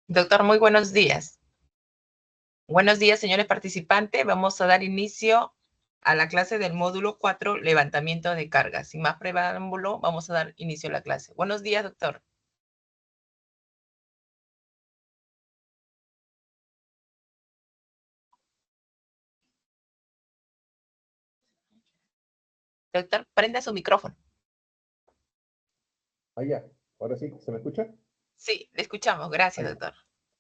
Doctor, muy buenos días. Buenos días, señores participantes. Vamos a dar inicio a la clase del módulo 4, levantamiento de cargas. Sin más preámbulo, vamos a dar inicio a la clase. Buenos días, doctor. Doctor, prenda su micrófono. Ya. Ahora sí, ¿se me escucha? Sí, le escuchamos. Gracias, Ya. doctor.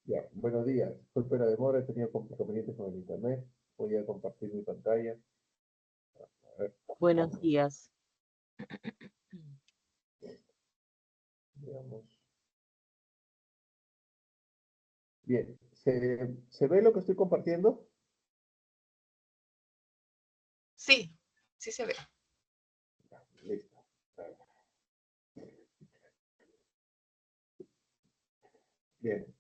Ya. Buenos días. Disculpe la demora, he tenido inconvenientes con el internet. Voy a compartir mi pantalla. A ver, Buenos días. veamos. Bien. ¿Se ve lo que estoy compartiendo? Sí, sí se ve. Ya, listo. Bien.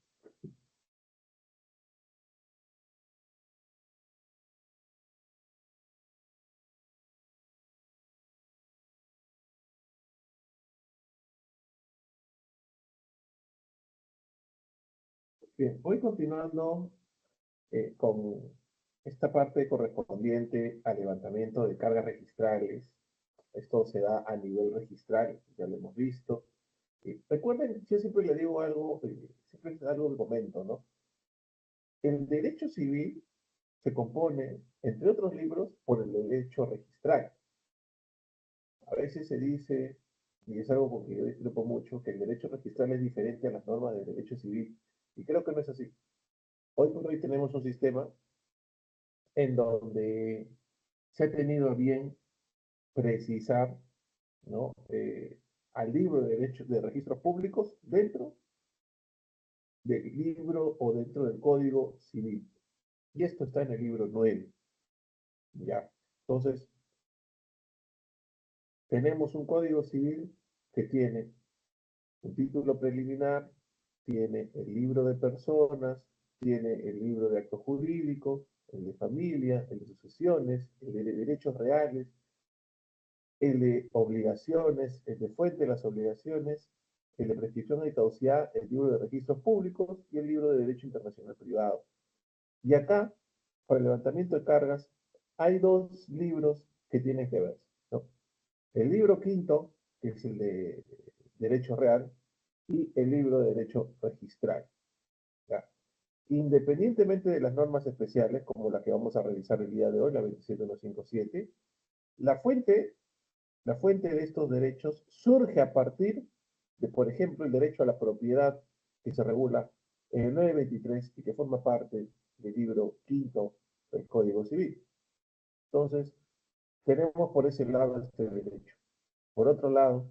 Bien. Voy continuando con esta parte correspondiente al levantamiento de cargas registrales. Esto se da a nivel registral, ya lo hemos visto. Recuerden, yo siempre le digo algo, siempre es algo que comento, ¿no? El derecho civil se compone, entre otros libros, por el derecho registral. A veces se dice, y es algo con que yo discrepo mucho, que el derecho registral es diferente a las normas del derecho civil. Y creo que no es así. Hoy por hoy tenemos un sistema en donde se ha tenido a bien precisar, ¿no? Al libro de derechos de registros públicos dentro del libro o dentro del Código Civil. Y esto está en el libro 9. ¿Ya? Entonces, tenemos un Código Civil que tiene un título preliminar, tiene el libro de personas, tiene el libro de actos jurídicos, el de familia, el de sucesiones, el de derechos reales, el de obligaciones, el de fuente de las obligaciones, el de prescripción y caducidad, el libro de registros públicos y el libro de derecho internacional privado. Y acá, para el levantamiento de cargas, hay dos libros que tienen que ver, ¿no? El libro quinto, que es el de Derecho Real, y el libro de Derecho Registral. ¿Ya? Independientemente de las normas especiales, como la que vamos a revisar el día de hoy, la 27157, la fuente, la fuente de estos derechos surge a partir de, por ejemplo, el derecho a la propiedad que se regula en el 923 y que forma parte del libro quinto del Código Civil. Entonces, tenemos por ese lado este derecho. Por otro lado,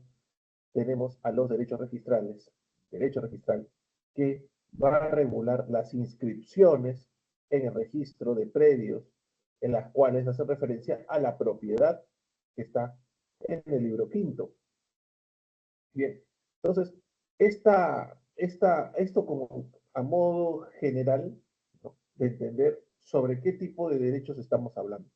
tenemos a los derechos registrales, derecho registral, que va a regular las inscripciones en el registro de predios, en las cuales hace referencia a la propiedad que está en el libro quinto. Bien, entonces, esto como a modo general, ¿no?, de entender sobre qué tipo de derechos estamos hablando.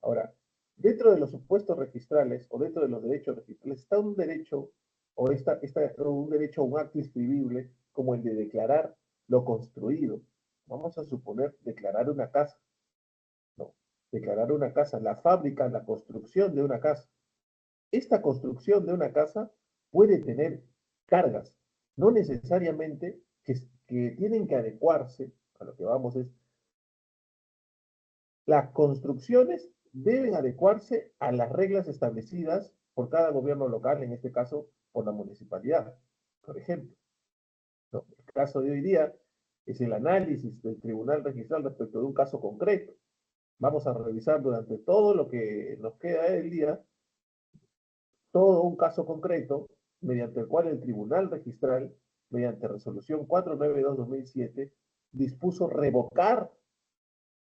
Ahora, dentro de los supuestos registrales o dentro de los derechos registrales está un derecho o está un derecho a un acto inscribible como el de declarar lo construido. Vamos a suponer declarar una casa, ¿no? Declarar una casa, la fábrica, la construcción de una casa. Esta construcción de una casa puede tener cargas, no necesariamente que tienen que adecuarse, a lo que vamos es, las construcciones deben adecuarse a las reglas establecidas por cada gobierno local, en este caso por la municipalidad, por ejemplo. ¿No? El caso de hoy día es el análisis del tribunal registral respecto de un caso concreto. Vamos a revisar durante todo lo que nos queda del día todo un caso concreto mediante el cual el tribunal registral, mediante resolución 492-2007, dispuso revocar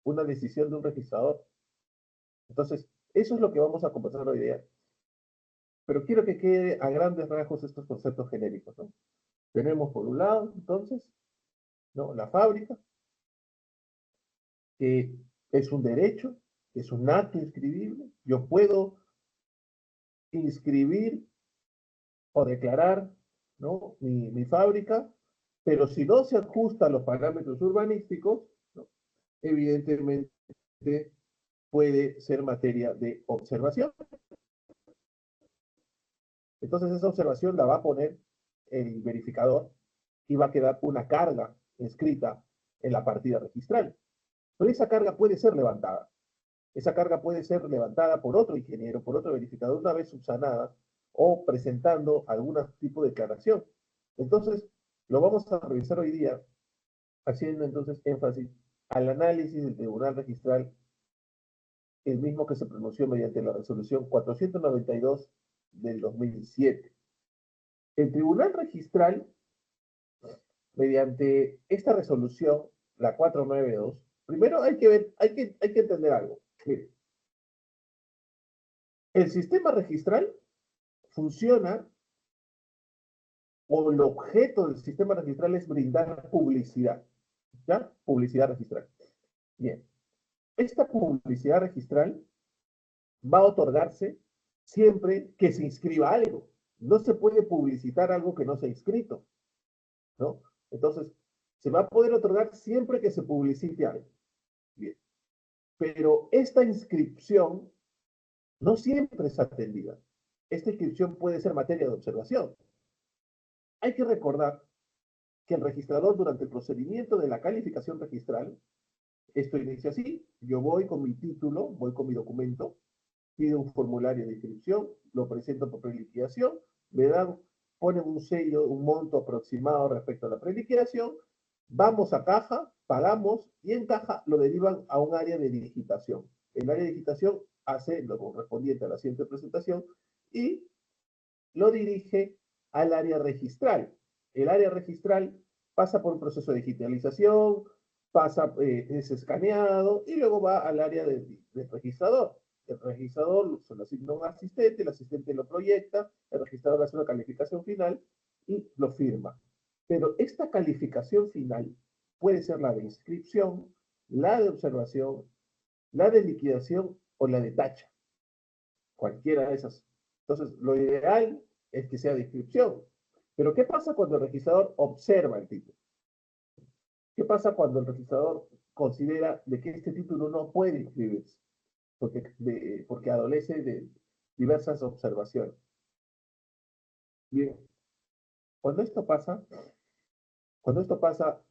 una decisión de un registrador. Entonces, eso es lo que vamos a conversar hoy día. Pero quiero que quede a grandes rasgos estos conceptos genéricos, ¿no? Tenemos por un lado, entonces, ¿no?, la fábrica, que es un derecho, es un acto inscribible. Yo puedo inscribir o declarar, ¿no?, mi fábrica Pero si no se ajusta a los parámetros urbanísticos, ¿no?, evidentemente puede ser materia de observación. Entonces esa observación la va a poner el verificador y va a quedar una carga inscrita en la partida registral. Pero esa carga puede ser levantada. Esa carga puede ser levantada por otro ingeniero, por otro verificador, una vez subsanada o presentando algún tipo de declaración. Entonces, lo vamos a revisar hoy día, haciendo entonces énfasis al análisis del Tribunal Registral, el mismo que se pronunció mediante la resolución 492 del 2007. El Tribunal Registral, mediante esta resolución, la 492, primero hay que ver, hay que entender algo. Mire, el sistema registral funciona, o el objeto del sistema registral es brindar publicidad, ¿ya? Publicidad registral. Bien, esta publicidad registral va a otorgarse siempre que se inscriba algo. No se puede publicitar algo que no se ha inscrito, ¿no? Entonces, se va a poder otorgar siempre que se publicite algo. Bien, pero esta inscripción no siempre es atendida. Esta inscripción puede ser materia de observación. Hay que recordar que el registrador, durante el procedimiento de la calificación registral, esto inicia así: yo voy con mi título, voy con mi documento, pido un formulario de inscripción, lo presento por preliquidación, me dan, ponen un sello, un monto aproximado respecto a la preliquidación, vamos a caja, pagamos, y en caja lo derivan a un área de digitación. El área de digitación hace lo correspondiente a la siguiente presentación y lo dirige al área registral. El área registral pasa por un proceso de digitalización, pasa, es escaneado y luego va al área del registrador. El registrador se lo asigna un asistente, el asistente lo proyecta, el registrador hace una calificación final y lo firma. Pero esta calificación final puede ser la de inscripción, la de observación, la de liquidación o la de tacha. Cualquiera de esas. Entonces, lo ideal es que sea de inscripción. Pero ¿qué pasa cuando el registrador observa el título? ¿Qué pasa cuando el registrador considera de que este título no puede inscribirse? Porque adolece de diversas observaciones. Bien, cuando esto pasa, cuando esto pasa,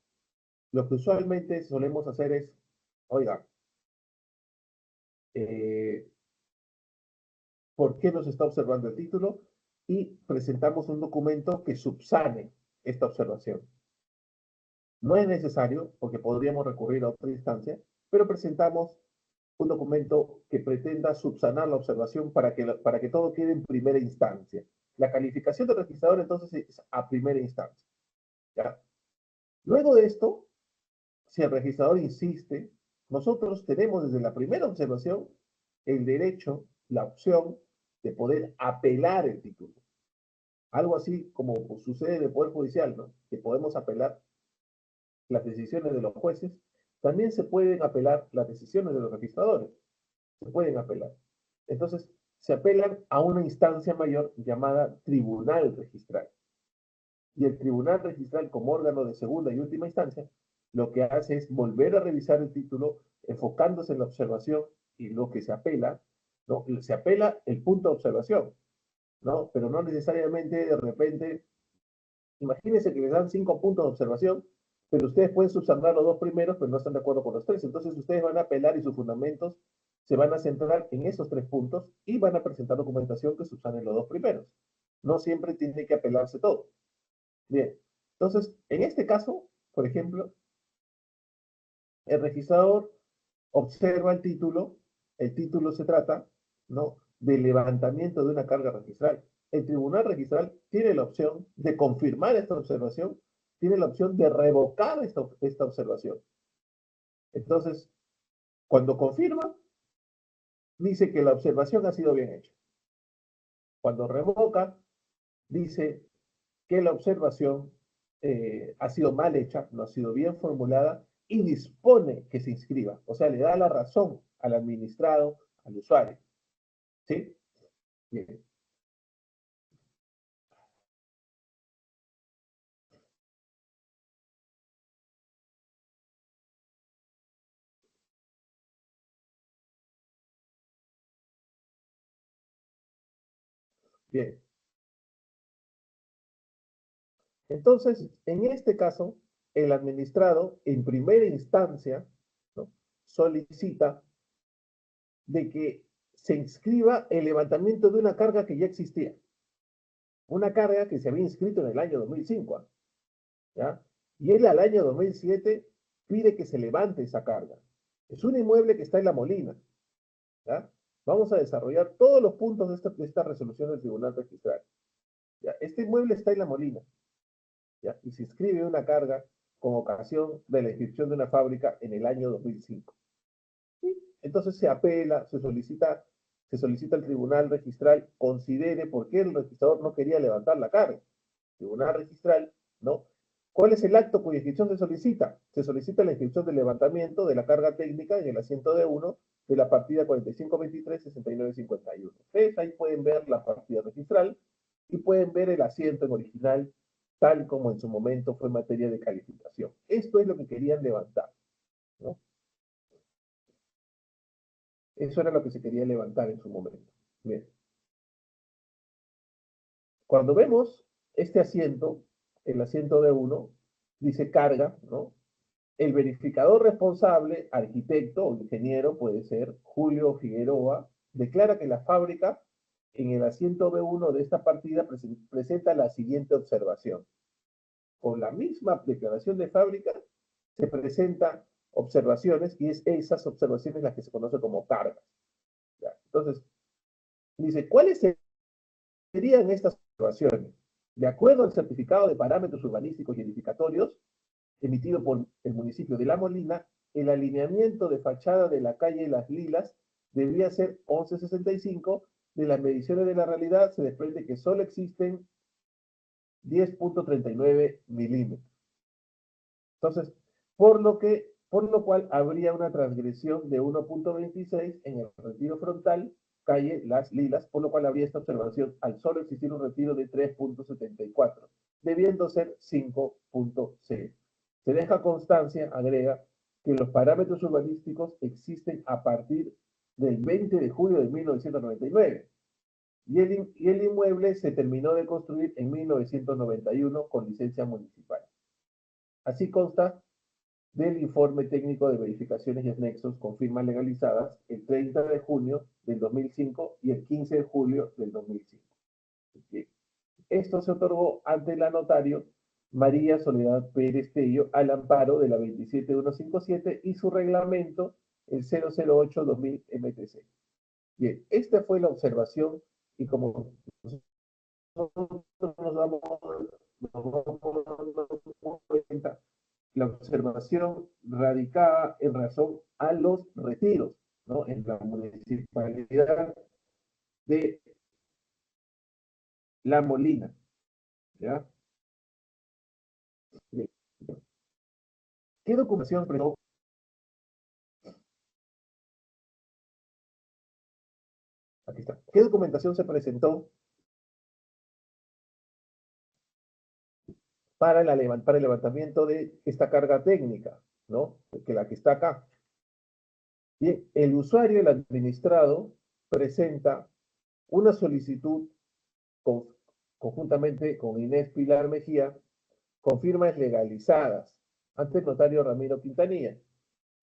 lo que usualmente solemos hacer es, oiga, eh, ¿por qué nos está observando el título? Y presentamos un documento que subsane esta observación. No es necesario, porque podríamos recurrir a otra instancia, pero presentamos un documento que pretenda subsanar la observación para que todo quede en primera instancia. La calificación del registrador entonces es a primera instancia, ¿ya? Luego de esto, si el registrador insiste, nosotros tenemos desde la primera observación el derecho, la opción de poder apelar el título. Algo así como sucede en el Poder Judicial, ¿no?, que podemos apelar las decisiones de los jueces, también se pueden apelar las decisiones de los registradores. Se pueden apelar. Entonces, se apelan a una instancia mayor llamada tribunal registral. Y el tribunal registral, como órgano de segunda y última instancia, lo que hace es volver a revisar el título enfocándose en la observación, y lo que se apela, ¿no?, se apela el punto de observación, ¿no? Pero no necesariamente de repente. Imagínense que les dan 5 puntos de observación, pero ustedes pueden subsanar los 2 primeros, pero no están de acuerdo con los 3. Entonces ustedes van a apelar y sus fundamentos se van a centrar en esos 3 puntos y van a presentar documentación que subsane los 2 primeros. No siempre tiene que apelarse todo. Bien, entonces, en este caso, por ejemplo, el registrador observa el título se trata, ¿no?, de levantamiento de una carga registral. El tribunal registral tiene la opción de confirmar esta observación, tiene la opción de revocar esta observación. Entonces, cuando confirma, dice que la observación ha sido bien hecha. Cuando revoca, dice que la observación ha sido mal hecha, no ha sido bien formulada, y dispone que se inscriba. O sea, le da la razón al administrado, al usuario. ¿Sí? Bien. Bien. Entonces, en este caso, el administrado, en primera instancia, ¿no?, solicita de que se inscriba el levantamiento de una carga que ya existía. Una carga que se había inscrito en el año 2005, ¿ya? Y él al año 2007 pide que se levante esa carga. Es un inmueble que está en La Molina, ¿ya? Vamos a desarrollar todos los puntos de esta resolución del Tribunal Registral, ¿ya? Este inmueble está en La Molina, ¿ya? Y se inscribe una carga con ocasión de la inscripción de una fábrica en el año 2005. ¿Sí? Entonces se apela, se solicita al Tribunal Registral considere por qué el registrador no quería levantar la carga. Tribunal Registral, ¿no? ¿Cuál es el acto cuya inscripción se solicita? Se solicita la inscripción del levantamiento de la carga técnica en el asiento D1 de la partida 4523-6951. Ustedes ahí pueden ver la partida registral y pueden ver el asiento en original, tal como en su momento fue materia de calificación. Esto es lo que querían levantar, ¿no? Eso era lo que se quería levantar en su momento. Bien. Cuando vemos este asiento, el asiento D1, dice carga, ¿no? El verificador responsable, arquitecto o ingeniero, puede ser Julio Figueroa, declara que la fábrica en el asiento B1 de esta partida presenta la siguiente observación. Con la misma declaración de fábrica se presentan observaciones y es esas observaciones las que se conocen como cargas. ¿Ya? Entonces, dice, ¿cuáles serían estas observaciones? De acuerdo al certificado de parámetros urbanísticos y edificatorios, emitido por el municipio de La Molina, el alineamiento de fachada de la calle Las Lilas debía ser 1165. De las mediciones de la realidad se desprende que solo existen 10.39 milímetros. Entonces, por lo cual habría una transgresión de 1.26 en el retiro frontal, calle Las Lilas, por lo cual habría esta observación al solo existir un retiro de 3.74, debiendo ser 5.0. Se deja constancia, agrega, que los parámetros urbanísticos existen a partir del 20 de julio de 1999 y el inmueble se terminó de construir en 1991 con licencia municipal. Así consta del informe técnico de verificaciones y anexos con firmas legalizadas el 30 de junio del 2005 y el 15 de julio del 2005. Esto se otorgó ante la notario María Soledad Pérez Tello al amparo de la 27157 y su reglamento el 008-2000 MTC. Bien, esta fue la observación y como nosotros nos damos cuenta, la observación radicaba en razón a los retiros, ¿no?, en la municipalidad de La Molina, ¿ya? ¿Qué documentación presentó? Aquí está. ¿Qué documentación se presentó para el levantamiento de esta carga técnica, ¿no?, que la que está acá? Bien, el usuario, el administrado, presenta una solicitud con, conjuntamente con Inés Pilar Mejía, con firmas legalizadas ante el notario Ramiro Quintanilla.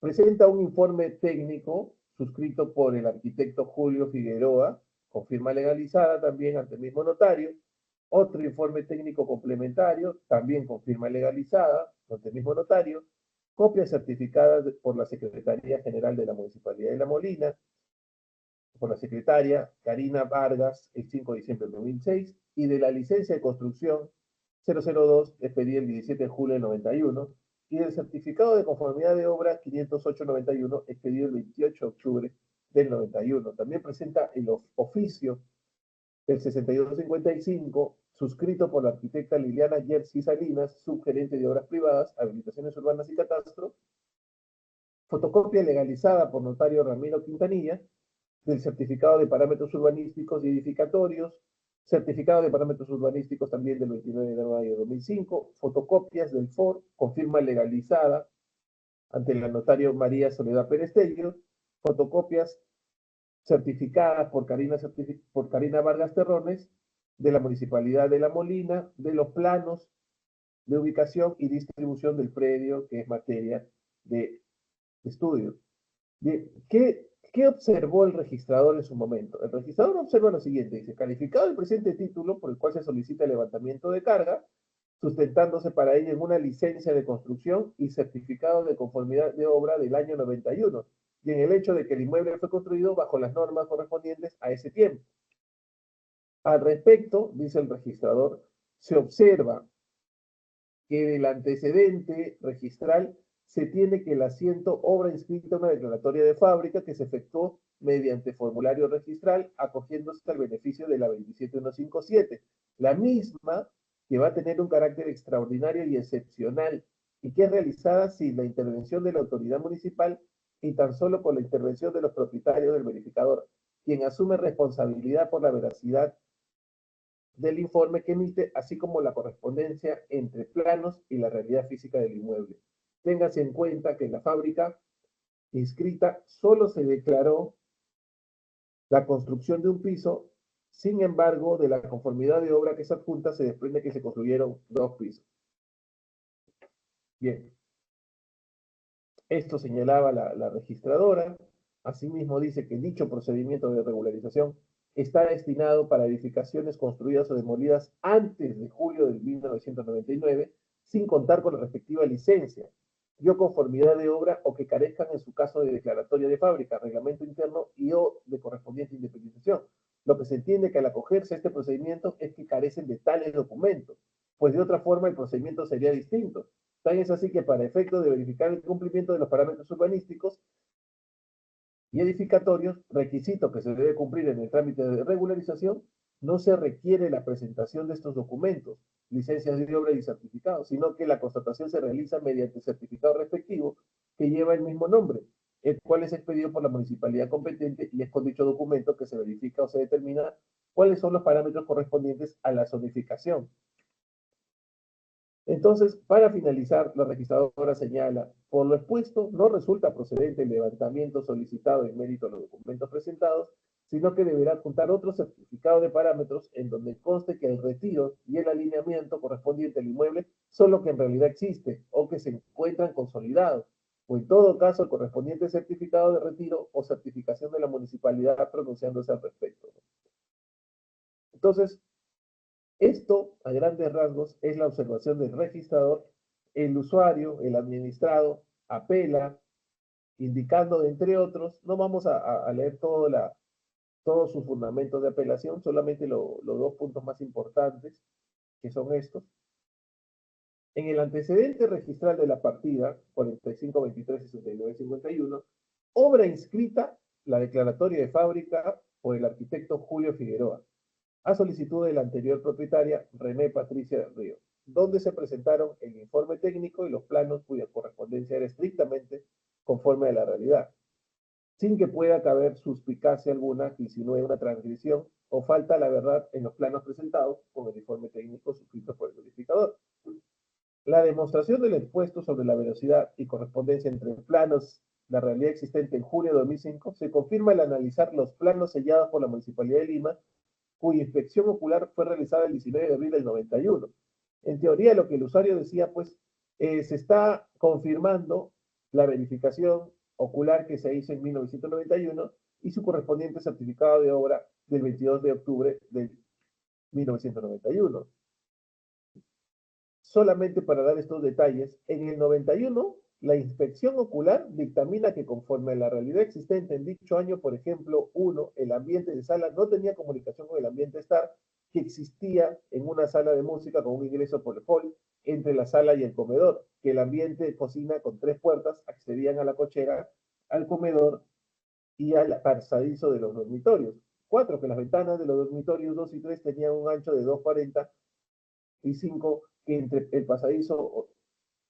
Presenta un informe técnico suscrito por el arquitecto Julio Figueroa, con firma legalizada también ante el mismo notario. Otro informe técnico complementario, también con firma legalizada ante el mismo notario. Copias certificadas por la Secretaría General de la Municipalidad de La Molina, por la secretaria Karina Vargas, el 5 de diciembre del 2006, y de la licencia de construcción 002, expedida el 17 de julio del 91, y del certificado de conformidad de obra 508-91, expedido el 28 de octubre del 91. También presenta el oficio del 6255, suscrito por la arquitecta Liliana Jersey Salinas, subgerente de obras privadas, habilitaciones urbanas y catastro, fotocopia legalizada por notario Ramiro Quintanilla, del certificado de parámetros urbanísticos y edificatorios, certificado de parámetros urbanísticos también del 29 de mayo de 2005, fotocopias del FOR con firma legalizada ante la notario María Soledad Pérez Tello, fotocopias certificadas por Karina Vargas Terrones de la Municipalidad de La Molina, de los planos de ubicación y distribución del predio, que es materia de estudio. Bien, ¿qué observó el registrador en su momento? El registrador observa lo siguiente, dice, calificado el presente título por el cual se solicita el levantamiento de carga, sustentándose para ello en una licencia de construcción y certificado de conformidad de obra del año 91, y en el hecho de que el inmueble fue construido bajo las normas correspondientes a ese tiempo. Al respecto, dice el registrador, se observa que del antecedente registral se tiene que el asiento obra inscrita en una declaratoria de fábrica que se efectuó mediante formulario registral acogiéndose al beneficio de la 27157, la misma que va a tener un carácter extraordinario y excepcional y que es realizada sin la intervención de la autoridad municipal y tan solo con la intervención de los propietarios del verificador, quien asume responsabilidad por la veracidad del informe que emite, así como la correspondencia entre planos y la realidad física del inmueble. Téngase en cuenta que en la fábrica inscrita solo se declaró la construcción de un piso, sin embargo, de la conformidad de obra que se adjunta se desprende que se construyeron 2 pisos. Bien, esto señalaba la registradora. Asimismo, dice que dicho procedimiento de regularización está destinado para edificaciones construidas o demolidas antes de julio de 1999, sin contar con la respectiva licencia, yo conformidad de obra o que carezcan en su caso de declaratoria de fábrica, reglamento interno y o de correspondiente independización. Lo que se entiende que al acogerse a este procedimiento es que carecen de tales documentos, pues de otra forma el procedimiento sería distinto. Tan es así que para efecto de verificar el cumplimiento de los parámetros urbanísticos y edificatorios, requisito que se debe cumplir en el trámite de regularización, no se requiere la presentación de estos documentos, licencias de obra y certificados, sino que la constatación se realiza mediante certificado respectivo que lleva el mismo nombre, el cual es expedido por la municipalidad competente y es con dicho documento que se verifica o se determina cuáles son los parámetros correspondientes a la zonificación. Entonces, para finalizar, la registradora señala, por lo expuesto, no resulta procedente el levantamiento solicitado en mérito a los documentos presentados, sino que deberá adjuntar otro certificado de parámetros en donde conste que el retiro y el alineamiento correspondiente al inmueble son lo que en realidad existe o que se encuentran consolidados, o en todo caso el correspondiente certificado de retiro o certificación de la municipalidad pronunciándose al respecto. Entonces, esto, a grandes rasgos, es la observación del registrador. El usuario, el administrado, apela, indicando, entre otros, no vamos a leer todos sus fundamentos de apelación, solamente los 2 puntos más importantes, que son estos. En el antecedente registral de la partida, 4523-6951, obra inscrita la declaratoria de fábrica por el arquitecto Julio Figueroa, a solicitud de la anterior propietaria, René Patricia Río, donde se presentaron el informe técnico y los planos cuya correspondencia era estrictamente conforme a la realidad, sin que pueda caber suspicacia alguna que insinúe una transgresión o falta a la verdad en los planos presentados con el informe técnico suscrito por el verificador. La demostración del expuesto sobre la velocidad y correspondencia entre planos, la realidad existente en julio de 2005, se confirma al analizar los planos sellados por la Municipalidad de Lima, cuya inspección ocular fue realizada el 19 de abril del 91. En teoría, lo que el usuario decía, pues, se está confirmando la verificación ocular que se hizo en 1991 y su correspondiente certificado de obra del 22 de octubre de 1991. Solamente para dar estos detalles, en el 91, la inspección ocular dictamina que conforme a la realidad existente en dicho año, por ejemplo, 1, el ambiente de sala no tenía comunicación con el ambiente estar que existía en una sala de música con un ingreso por el hall entre la sala y el comedor, que el ambiente de cocina con 3 puertas accedían a la cochera, al comedor y al pasadizo de los dormitorios. 4, que las ventanas de los dormitorios 2 y 3 tenían un ancho de 2,40 y 5, que entre el pasadizo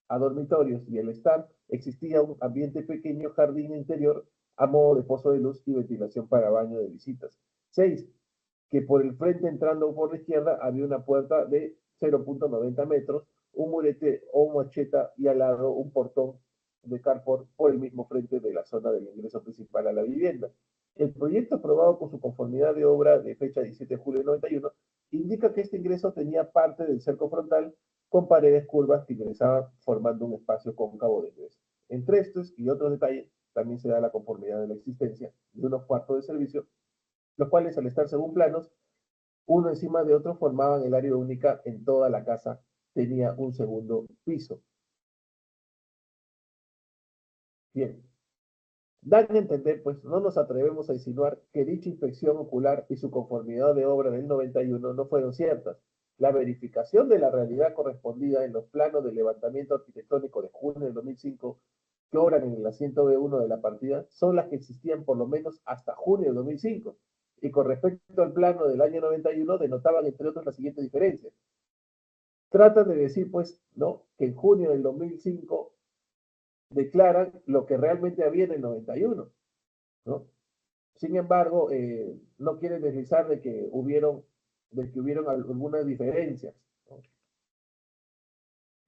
a dormitorios y el estar existía un ambiente pequeño jardín interior a modo de pozo de luz y ventilación para baño de visitas. 6, que por el frente entrando por la izquierda había una puerta de 0,90 metros, un murete o macheta y al lado un portón de carport por el mismo frente de la zona del ingreso principal a la vivienda. El proyecto aprobado por su conformidad de obra de fecha 17 de julio de 91 indica que este ingreso tenía parte del cerco frontal con paredes curvas que ingresaban formando un espacio cóncavo de ingreso. Entre estos y otros detalles, también se da la conformidad de la existencia de unos cuartos de servicio, los cuales al estar según planos, uno encima de otro formaban el área única en toda la casa, tenía un segundo piso. Bien, dan a entender, pues no nos atrevemos a insinuar que dicha inspección ocular y su conformidad de obra del 91 no fueron ciertas. La verificación de la realidad correspondida en los planos de levantamiento arquitectónico de junio del 2005, que obran en el asiento B1 de la partida, son las que existían por lo menos hasta junio del 2005. Y con respecto al plano del año 91, denotaban entre otros las siguientes diferencias. Tratan de decir, pues, ¿no?, que en junio del 2005 declaran lo que realmente había en el 91, ¿no? Sin embargo, no quieren deslizar de que hubieron algunas diferencias, ¿no?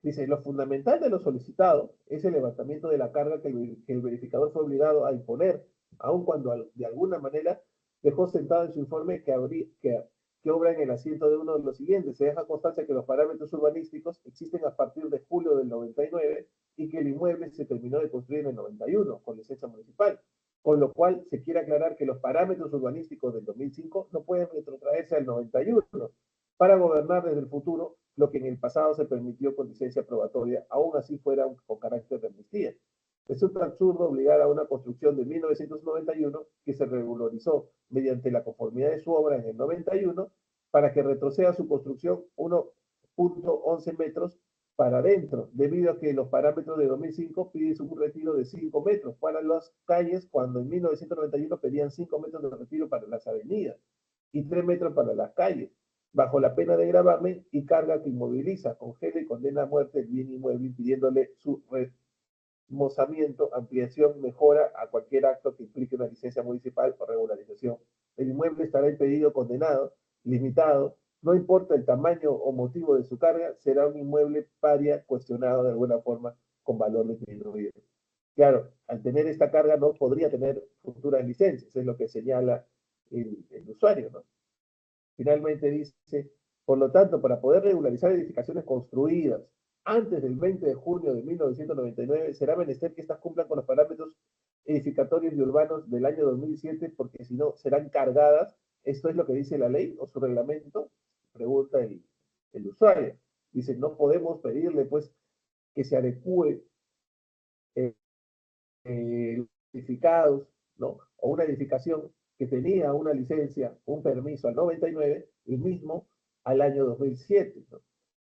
Dice, lo fundamental de lo solicitado es el levantamiento de la carga que el verificador fue obligado a imponer, aun cuando de alguna manera dejó sentado en su informe que obra en el asiento de uno de los siguientes. Se deja constancia que los parámetros urbanísticos existen a partir de julio del 99 y que el inmueble se terminó de construir en el 91 con licencia municipal. Con lo cual se quiere aclarar que los parámetros urbanísticos del 2005 no pueden retrotraerse al 91 para gobernar desde el futuro lo que en el pasado se permitió con licencia probatoria, aún así fuera con carácter de amnistía. Resulta absurdo obligar a una construcción de 1991 que se regularizó mediante la conformidad de su obra en el 91 para que retroceda su construcción 1.11 metros para adentro, debido a que los parámetros de 2005 piden un retiro de 5 metros para las calles, cuando en 1991 pedían 5 metros de retiro para las avenidas y 3 metros para las calles, bajo la pena de gravamen y carga que inmoviliza, congela y condena a muerte el bien inmueble, impidiéndole su remozamiento, ampliación, mejora a cualquier acto que implique una licencia municipal o regularización. El inmueble estará impedido, condenado, limitado, no importa el tamaño o motivo de su carga, será un inmueble paria cuestionado de alguna forma con valor disminuido. Claro, al tener esta carga no podría tener futuras licencias, es lo que señala el usuario, ¿no? Finalmente dice, por lo tanto, para poder regularizar edificaciones construidas antes del 20 de junio de 1999, será menester que éstas cumplan con los parámetros edificatorios y urbanos del año 2007, porque si no, serán cargadas. Esto es lo que dice la ley o su reglamento, pregunta el usuario. Dice, no podemos pedirle, pues, que se adecue edificados, ¿no?, o una edificación que tenía una licencia, un permiso al 99, y mismo al año 2007, ¿no?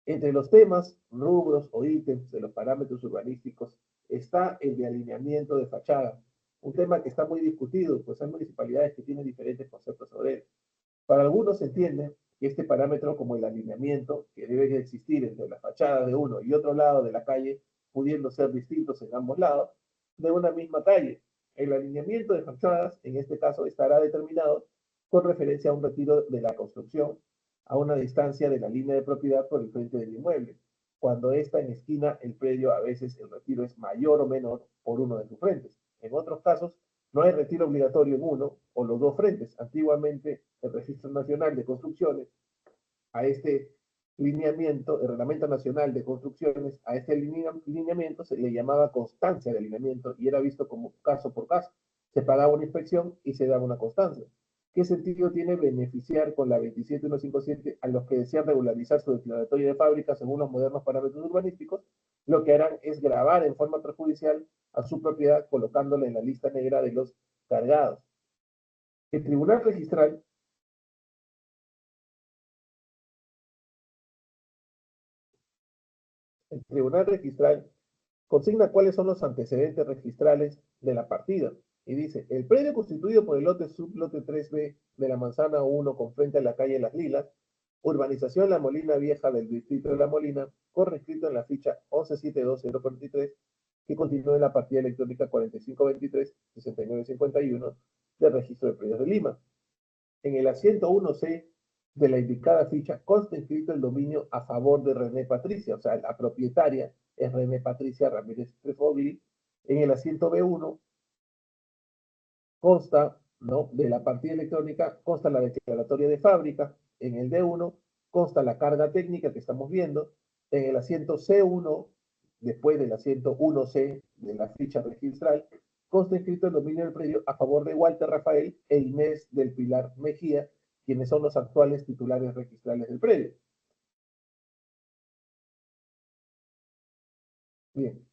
Entre los temas, rubros o ítems de los parámetros urbanísticos está el de alineamiento de fachada, un tema que está muy discutido, pues hay municipalidades que tienen diferentes conceptos sobre él. Para algunos se entiende que este parámetro, como el alineamiento que debe existir entre la fachada de uno y otro lado de la calle, pudiendo ser distintos en ambos lados, de una misma calle. El alineamiento de fachadas, en este caso, estará determinado con referencia a un retiro de la construcción a una distancia de la línea de propiedad por el frente del inmueble. Cuando está en esquina, el predio, a veces el retiro es mayor o menor por uno de sus frentes. En otros casos, no hay retiro obligatorio en uno o los dos frentes. Antiguamente, el Registro Nacional de Construcciones, a este lineamiento, el Reglamento Nacional de Construcciones, a este lineamiento se le llamaba constancia de alineamiento y era visto como caso por caso. Se pagaba una inspección y se daba una constancia. ¿Qué sentido tiene beneficiar con la 27157 a los que desean regularizar su declaratoria de fábrica según los modernos parámetros urbanísticos? Lo que harán es grabar en forma perjudicial a su propiedad colocándola en la lista negra de los cargados. El Tribunal Registral el Tribunal Registral consigna cuáles son los antecedentes registrales de la partida y dice, el predio constituido por el lote sublote 3B de la manzana 1 con frente a la calle Las Lilas, urbanización La Molina Vieja del distrito de La Molina, corre escrito en la ficha 1172043, que continúa en la partida electrónica 4523-6951 del registro de predios de Lima. En el asiento 1C de la indicada ficha consta inscrito el dominio a favor de René Patricia, o sea, la propietaria es René Patricia Ramírez Trefogli. En el asiento B1 consta ¿no? De la partida electrónica consta la declaratoria de fábrica, en el D1 consta la carga técnica que estamos viendo, en el asiento C1, después del asiento 1C de la ficha registral, consta escrito el dominio del predio a favor de Walter Rafael e Inés del Pilar Mejía, quienes son los actuales titulares registrales del predio. Bien,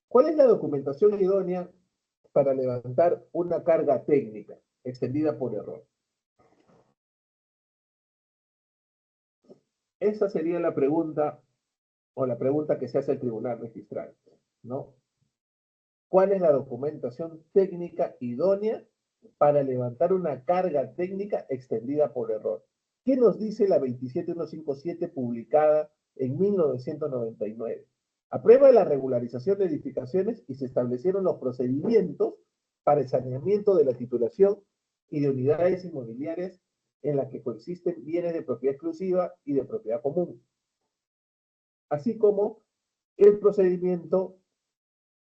¿cuál es la documentación idónea para levantar una carga técnica extendida por error? Esa sería la pregunta o la pregunta que se hace el tribunal registral, ¿no? ¿Cuál es la documentación técnica idónea para levantar una carga técnica extendida por error? ¿Qué nos dice la 27157 publicada en 1999? Aprueba la regularización de edificaciones y se establecieron los procedimientos para el saneamiento de la titulación y de unidades inmobiliarias en las que coexisten bienes de propiedad exclusiva y de propiedad común, así como el procedimiento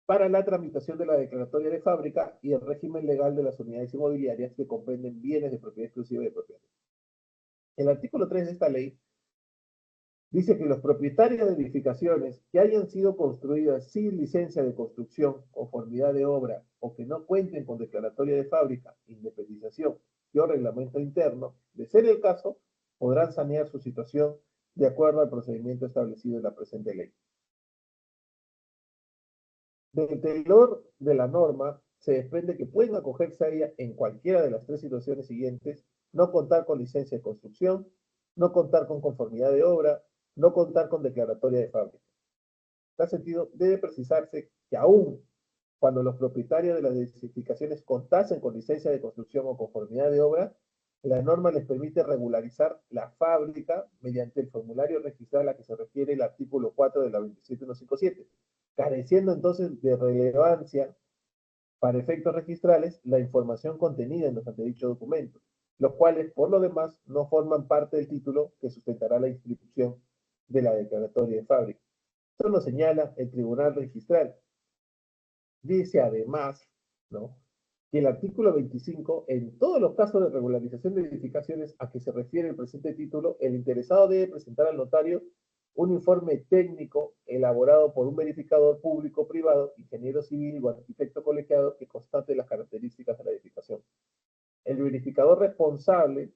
para la tramitación de la declaratoria de fábrica y el régimen legal de las unidades inmobiliarias que comprenden bienes de propiedad exclusiva y de propiedad. El artículo 3 de esta ley dice que los propietarios de edificaciones que hayan sido construidas sin licencia de construcción, conformidad de obra o que no cuenten con declaratoria de fábrica, independización y o reglamento interno, de ser el caso, podrán sanear su situación de acuerdo al procedimiento establecido en la presente ley. Del tenor de la norma se desprende que pueden acogerse a ella en cualquiera de las tres situaciones siguientes: no contar con licencia de construcción, no contar con conformidad de obra, no contar con declaratoria de fábrica. En tal sentido, debe precisarse que aún cuando los propietarios de las edificaciones contasen con licencia de construcción o conformidad de obra, la norma les permite regularizar la fábrica mediante el formulario registral a que se refiere el artículo 4 de la 27157, careciendo entonces de relevancia para efectos registrales la información contenida en los antedichos documentos, los cuales, por lo demás, no forman parte del título que sustentará la inscripción de la declaratoria de fábrica. Esto lo señala el Tribunal Registral. Dice además, ¿no?, que el artículo 25, en todos los casos de regularización de edificaciones a que se refiere el presente título, el interesado debe presentar al notario un informe técnico elaborado por un verificador público o privado, ingeniero civil o arquitecto colegiado que constate las características de la edificación. El verificador responsable,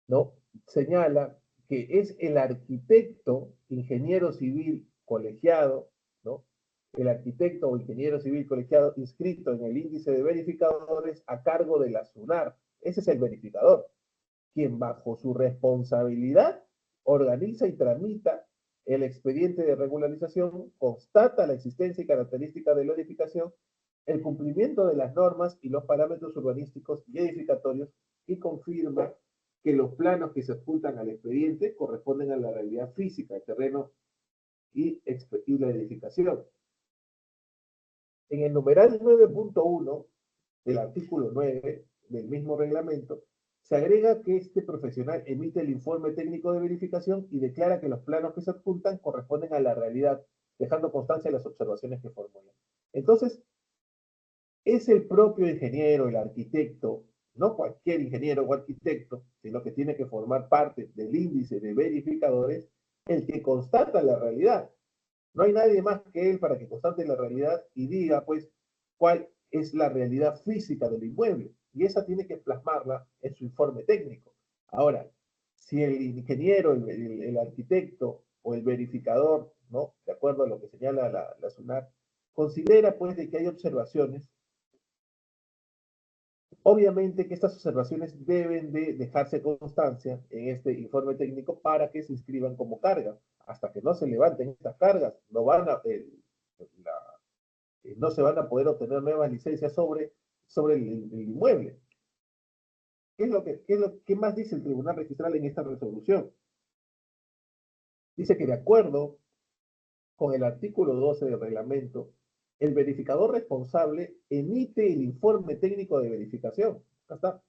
¿no?, señala que es el arquitecto, ingeniero civil colegiado, ¿no?, el arquitecto o ingeniero civil colegiado inscrito en el índice de verificadores a cargo de la SUNAR. Ese es el verificador, quien bajo su responsabilidad organiza y tramita el expediente de regularización, constata la existencia y característica de la edificación, el cumplimiento de las normas y los parámetros urbanísticos y edificatorios, y confirma que los planos que se adjuntan al expediente corresponden a la realidad física del terreno y la edificación. En el numeral 9.1 del artículo 9 del mismo reglamento, se agrega que este profesional emite el informe técnico de verificación y declara que los planos que se adjuntan corresponden a la realidad, dejando constancia de las observaciones que formulan. Entonces, es el propio ingeniero, el arquitecto, no cualquier ingeniero o arquitecto, sino que tiene que formar parte del índice de verificadores, el que constata la realidad. No hay nadie más que él para que constate la realidad y diga, pues, cuál es la realidad física del inmueble. Y esa tiene que plasmarla en su informe técnico. Ahora, si el ingeniero, el arquitecto o el verificador, ¿no?, de acuerdo a lo que señala la SUNAT, considera, pues, de que hay observaciones, obviamente que estas observaciones deben de dejarse constancia en este informe técnico para que se inscriban como carga. Hasta que no se levanten estas cargas, no se van a poder obtener nuevas licencias sobre el inmueble. ¿Qué más dice el Tribunal Registral en esta resolución? Dice que de acuerdo con el artículo 12 del reglamento, el verificador responsable emite el informe técnico de verificación. Acá está.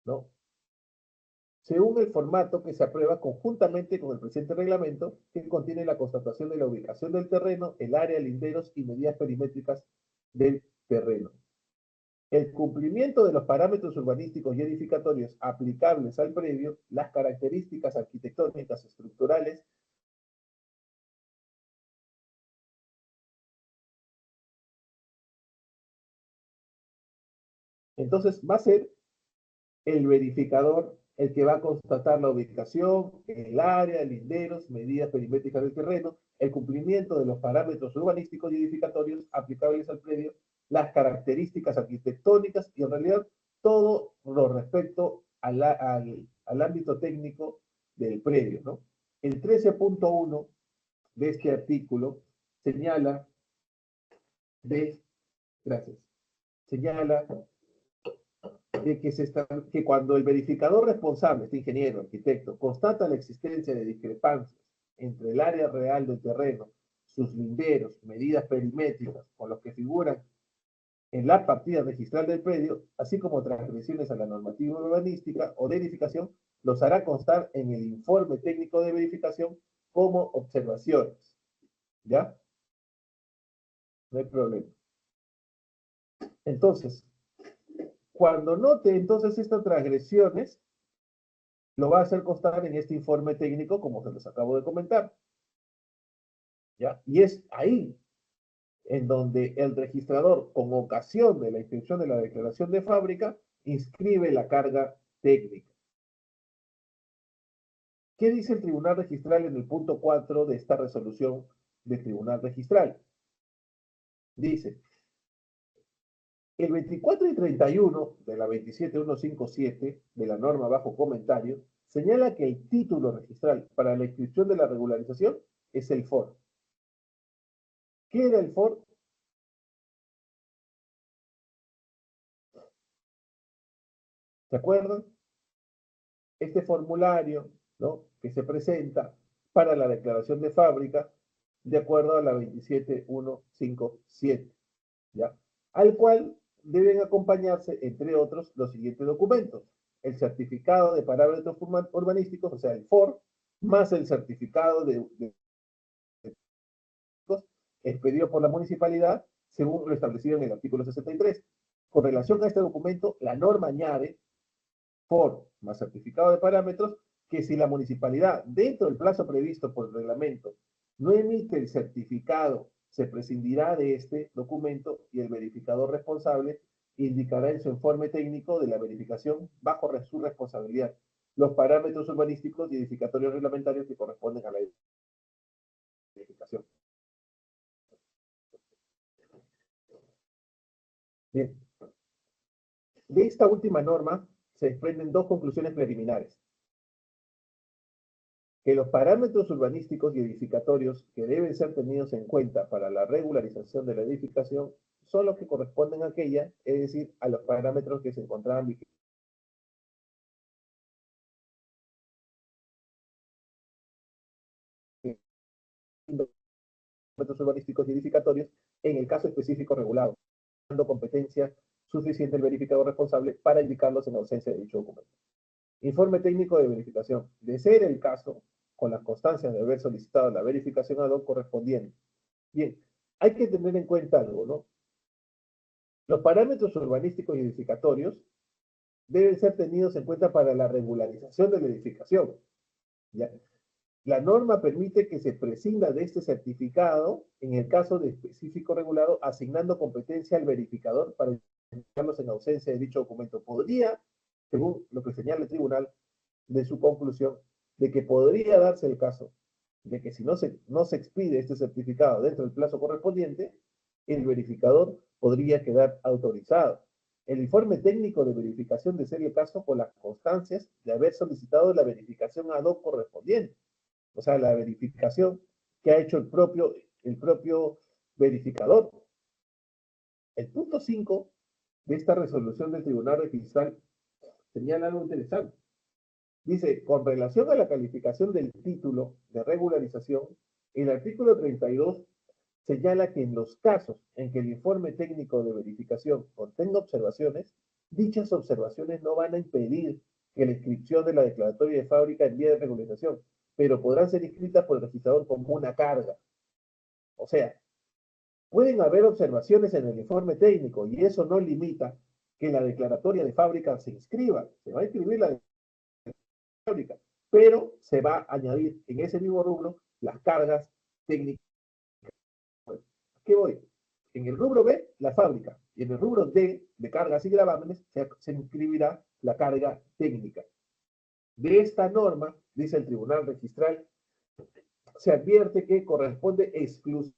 ¿No? Según el formato que se aprueba conjuntamente con el presente reglamento, que contiene la constatación de la ubicación del terreno, el área, linderos y medidas perimétricas del terreno. el cumplimiento de los parámetros urbanísticos y edificatorios aplicables al predio, las características arquitectónicas estructurales. Entonces va a ser el verificador el que va a constatar la ubicación, el área, linderos, medidas perimétricas del terreno, el cumplimiento de los parámetros urbanísticos y edificatorios aplicables al predio, las características arquitectónicas y en realidad todo lo respecto al ámbito técnico del predio, ¿no? El 13.1 de este artículo señala, gracias, señala de que cuando el verificador responsable, este ingeniero, arquitecto, constata la existencia de discrepancias entre el área real del terreno, sus linderos, medidas perimétricas con los que figuran en la partida registral del predio, así como transgresiones a la normativa urbanística o de edificación, los hará constar en el informe técnico de verificación como observaciones. ¿Ya? No hay problema. Entonces, cuando note entonces estas transgresiones, lo va a hacer constar en este informe técnico, como se los acabo de comentar. ¿Ya? Y es ahí en donde el registrador, con ocasión de la inscripción de la declaración de fábrica, inscribe la carga técnica. ¿Qué dice el Tribunal Registral en el punto 4 de esta resolución del Tribunal Registral? Dice, el 24 y 31 de la 27157 de la norma bajo comentario señala que el título registral para la inscripción de la regularización es el FOR. ¿Qué era el FOR? ¿Se acuerdan? Este formulario, ¿no?, que se presenta para la declaración de fábrica de acuerdo a la 27157, ¿ya? Al cual deben acompañarse, entre otros, los siguientes documentos. El certificado de parámetros urbanísticos, o sea, el FOR, más el certificado de expedido por la municipalidad, según lo establecido en el artículo 63. Con relación a este documento, la norma añade FOR más certificado de parámetros, que si la municipalidad, dentro del plazo previsto por el reglamento, no emite el certificado, se prescindirá de este documento y el verificador responsable indicará en su informe técnico de la verificación, bajo su responsabilidad, los parámetros urbanísticos y edificatorios reglamentarios que corresponden a la verificación. Bien. De esta última norma se desprenden dos conclusiones preliminares. Que los parámetros urbanísticos y edificatorios que deben ser tenidos en cuenta para la regularización de la edificación son los que corresponden a aquella, es decir, a los parámetros que se encontraban vigentes parámetros urbanísticos y edificatorios en el caso específico regulado, dando competencia suficiente el verificador responsable para indicarlos en ausencia de dicho documento. Informe técnico de verificación. De ser el caso, con las constancias de haber solicitado la verificación ad hoc correspondiente. Bien, hay que tener en cuenta algo, ¿no? Los parámetros urbanísticos y edificatorios deben ser tenidos en cuenta para la regularización de la edificación. ¿Ya? La norma permite que se prescinda de este certificado en el caso de específico regulado, asignando competencia al verificador para indicarlos en ausencia de dicho documento. Podría, según lo que señala el tribunal, de su conclusión, de que podría darse el caso de que si no se expide este certificado dentro del plazo correspondiente, el verificador podría quedar autorizado. El informe técnico de verificación de ser el caso con las constancias de haber solicitado la verificación ad hoc correspondiente. O sea, la verificación que ha hecho el propio verificador. El punto 5 de esta resolución del Tribunal Registral señala algo interesante. Dice, con relación a la calificación del título de regularización, el artículo 32 señala que en los casos en que el informe técnico de verificación contenga observaciones, dichas observaciones no van a impedir que la inscripción de la declaratoria de fábrica en vía de regularización, pero podrán ser inscritas por el registrador como una carga. O sea, pueden haber observaciones en el informe técnico y eso no limita que la declaratoria de fábrica se inscriba, se va a inscribir la fábrica, pero se va a añadir en ese mismo rubro las cargas técnicas. ¿A qué voy? En el rubro B, la fábrica, y en el rubro D, de cargas y gravámenes, se inscribirá la carga técnica. De esta norma, dice el Tribunal Registral, se advierte que corresponde exclusivamente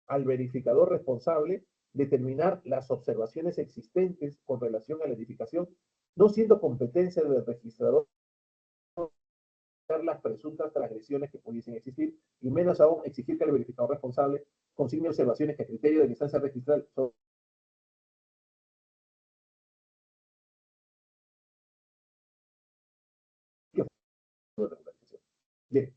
al verificador responsable determinar las observaciones existentes con relación a la edificación, no siendo competencia del registrador las presuntas transgresiones que pudiesen existir, y menos aún exigir que el verificador responsable consigne observaciones que a criterio de la instancia registral son Bien.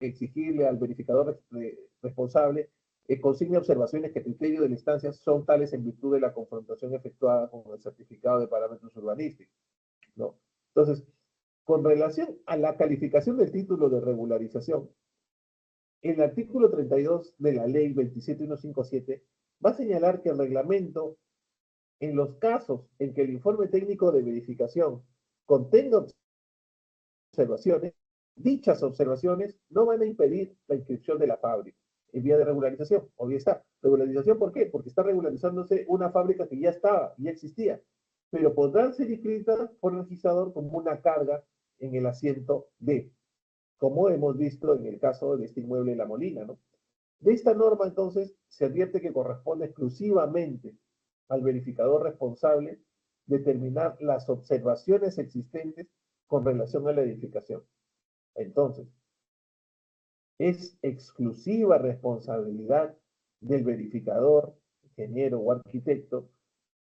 Exigirle al verificador responsable consigne observaciones que a criterio de la instancia son tales en virtud de la confrontación efectuada con el certificado de parámetros urbanísticos, ¿no? Entonces, con relación a la calificación del título de regularización, el artículo 32 de la ley 27157 va a señalar que el reglamento, en los casos en que el informe técnico de verificación contenga observaciones, dichas observaciones no van a impedir la inscripción de la fábrica en vía de regularización. Obvio está. ¿Regularización por qué? Porque está regularizándose una fábrica que ya estaba, ya existía, pero podrán ser inscritas por el registrador como una carga en el asiento D, como hemos visto en el caso de este inmueble La Molina, ¿no? De esta norma, entonces, se advierte que corresponde exclusivamente al verificador responsable determinar las observaciones existentes con relación a la edificación. Entonces, es exclusiva responsabilidad del verificador, ingeniero o arquitecto,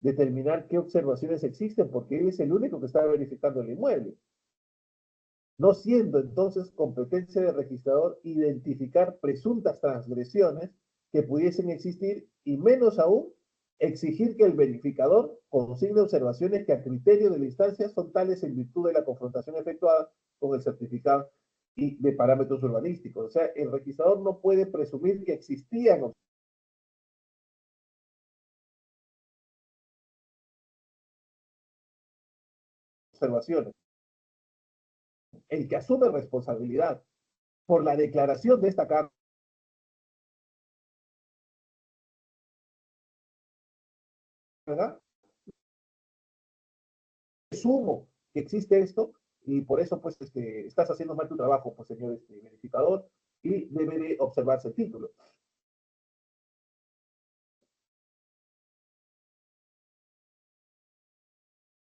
determinar qué observaciones existen, porque él es el único que está verificando el inmueble. No siendo entonces competencia del registrador identificar presuntas transgresiones que pudiesen existir y menos aún exigir que el verificador consigne observaciones que a criterio de la instancia son tales en virtud de la confrontación efectuada con el certificado y de parámetros urbanísticos. O sea, el registrador no puede presumir que existían observaciones. El que asume responsabilidad por la declaración de esta carga, presumo que existe esto y por eso pues estás haciendo mal tu trabajo, pues señor verificador, y debe de observarse el título.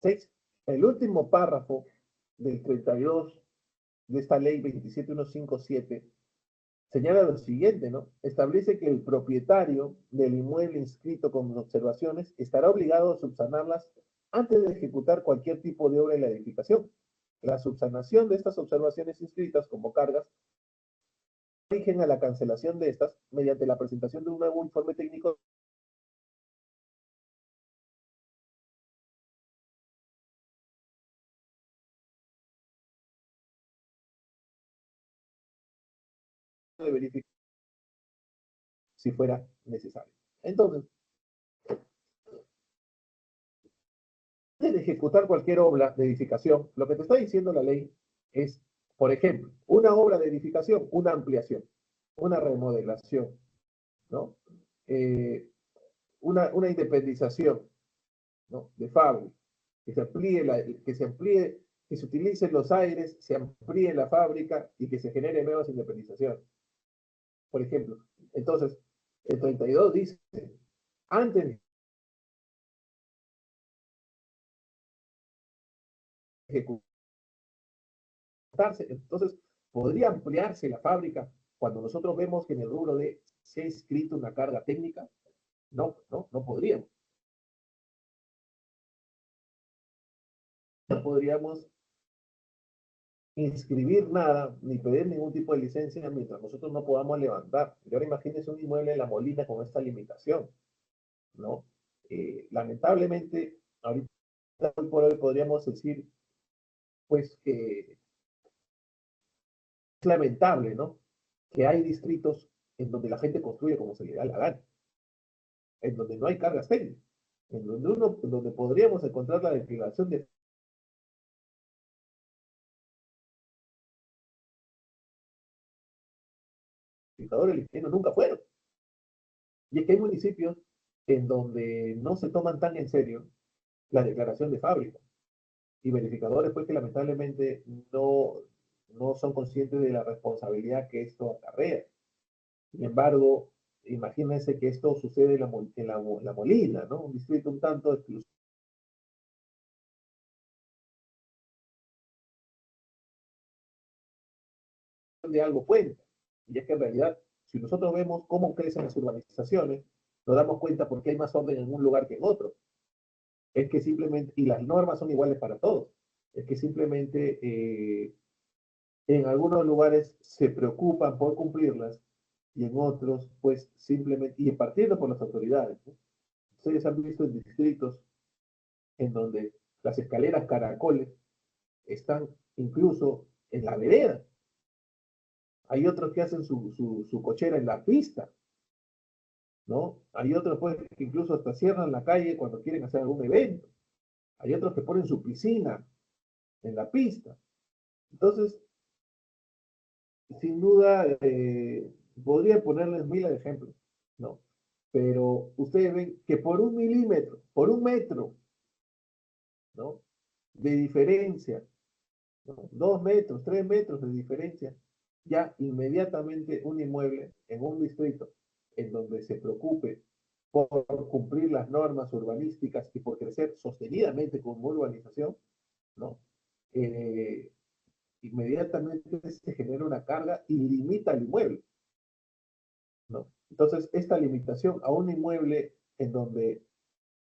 6. El último párrafo del 32 de esta ley 27157 señala lo siguiente, ¿no? Establece que el propietario del inmueble inscrito con observaciones estará obligado a subsanarlas antes de ejecutar cualquier tipo de obra en la edificación. La subsanación de estas observaciones inscritas como cargas origen a la cancelación de estas mediante la presentación de un nuevo informe técnico de verificación si fuera necesario. Entonces, antes de ejecutar cualquier obra de edificación, lo que te está diciendo la ley es, por ejemplo, una obra de edificación, una ampliación, una remodelación, ¿no? Una independización, ¿no? De fábrica, que se utilicen los aires, se amplíe la fábrica y que se genere nuevas independizaciones. Por ejemplo, entonces, el 32 dice, antes de ejecutarse, entonces, ¿podría ampliarse la fábrica cuando nosotros vemos que en el rubro de se ha inscrito una carga técnica? No, no podríamos. No podríamos inscribir nada, ni pedir ningún tipo de licencia mientras nosotros no podamos levantar. Y ahora imagínense un inmueble en La Molina con esta limitación, ¿no? Lamentablemente, ahorita por hoy podríamos decir pues que es lamentable, ¿no? Que hay distritos en donde la gente construye como se le da la gana, en donde no hay cargas técnicas, donde podríamos encontrar la declaración de indicadores el ingeniero nunca fueron. Y es que hay municipios en donde no se toman tan en serio la declaración de fábrica y verificadores pues que lamentablemente no son conscientes de la responsabilidad que esto acarrea. Sin embargo, imagínense que esto sucede en la Molina, ¿no? Un distrito un tanto exclusivo de algo cuenta. Y es que en realidad, si nosotros vemos cómo crecen las urbanizaciones, nos damos cuenta por qué hay más orden en un lugar que en otro. Es que simplemente, y las normas son iguales para todos, es que simplemente en algunos lugares se preocupan por cumplirlas y en otros, pues simplemente, y partiendo por las autoridades, ¿no? Ustedes han visto en distritos en donde las escaleras caracoles están incluso en la vereda. Hay otros que hacen su cochera en la pista, ¿no? Hay otros pues, que incluso hasta cierran la calle cuando quieren hacer algún evento. Hay otros que ponen su piscina en la pista. Entonces, sin duda, podría ponerles miles de ejemplos, ¿no? Pero ustedes ven que por 1 milímetro, por 1 metro, ¿no? De diferencia, ¿no? 2 metros, 3 metros de diferencia, ya inmediatamente un inmueble en un distrito en donde se preocupe por cumplir las normas urbanísticas y por crecer sostenidamente con urbanización, ¿no? Eh, inmediatamente se genera una carga y limita el inmueble, ¿no? Entonces, esta limitación a un inmueble en donde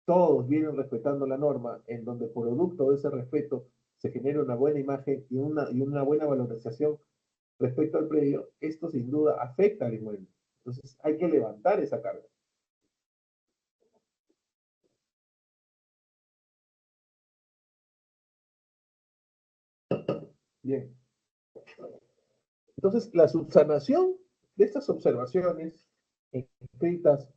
todos vienen respetando la norma, en donde producto de ese respeto se genera una buena imagen y una buena valorización respecto al predio, esto sin duda afecta al inmueble. Entonces, hay que levantar esa carga. Bien. Entonces, la subsanación de estas observaciones escritas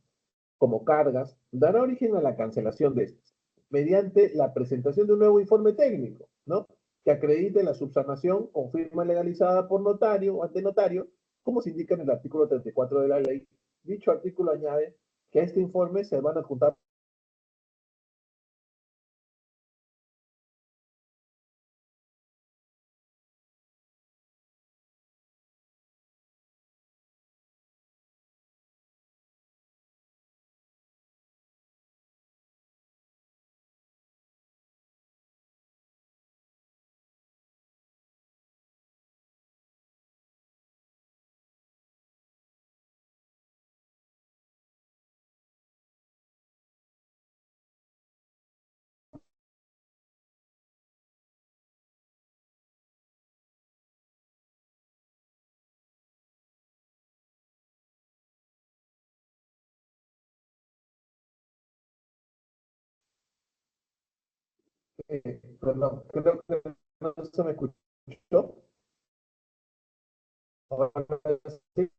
como cargas dará origen a la cancelación de estas, mediante la presentación de un nuevo informe técnico, ¿no? Que acredite la subsanación con firma legalizada por notario o ante notario, como se indica en el artículo 34 de la ley. Dicho artículo añade que a este informe se van a adjuntar perdón, creo que no se me escuchó. Ahora sí,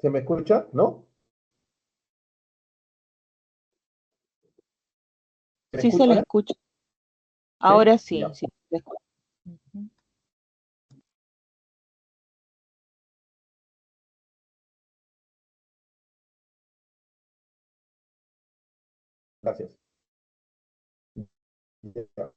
¿se me escucha? ¿No? ¿Se me Sí se escucha le ahora? escucha. Sí, Ahora sí, ya, sí se le escucha. Ujú. gracias. Ya.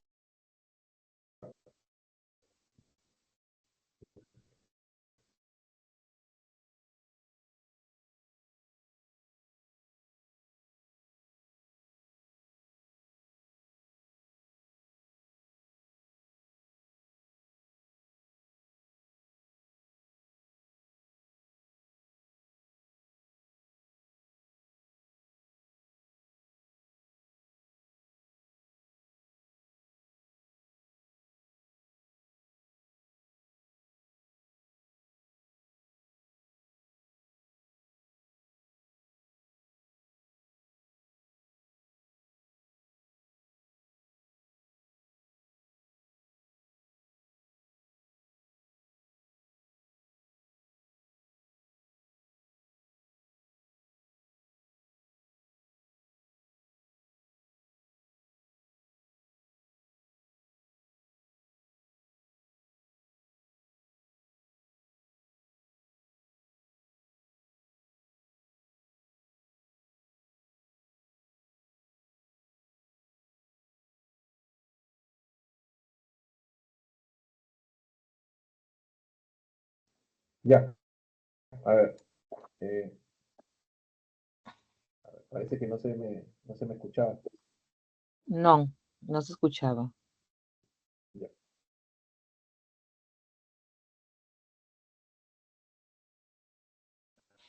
Ya, a ver, eh, parece que no se me escuchaba. No, no se escuchaba. Ya.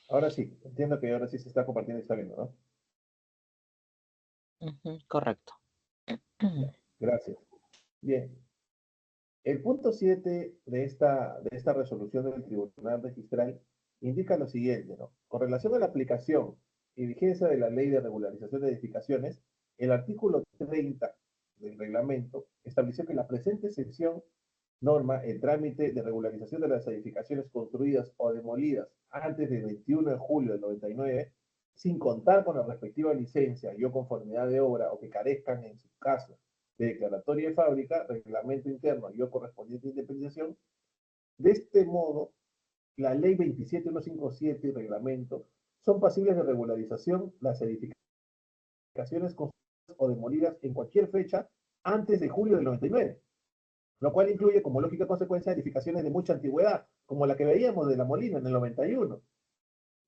Ahora sí, entiendo que ahora sí se está compartiendo y está viendo, ¿no? Ujú, correcto. Ya, gracias. Bien, el punto 7 de esta resolución del Tribunal Registral indica lo siguiente, ¿no? Con relación a la aplicación y vigencia de la Ley de Regularización de Edificaciones, el artículo 30 del reglamento estableció que la presente sección norma el trámite de regularización de las edificaciones construidas o demolidas antes del 21 de julio del 99, sin contar con la respectiva licencia y o conformidad de obra o que carezcan en su caso de declaratoria de fábrica, reglamento interno y o correspondiente independización. De este modo, la ley 27157 y reglamento son pasibles de regularización las edificaciones construidas o demolidas en cualquier fecha antes de julio del 99, lo cual incluye como lógica consecuencia edificaciones de mucha antigüedad, como la que veíamos de La Molina en el 91,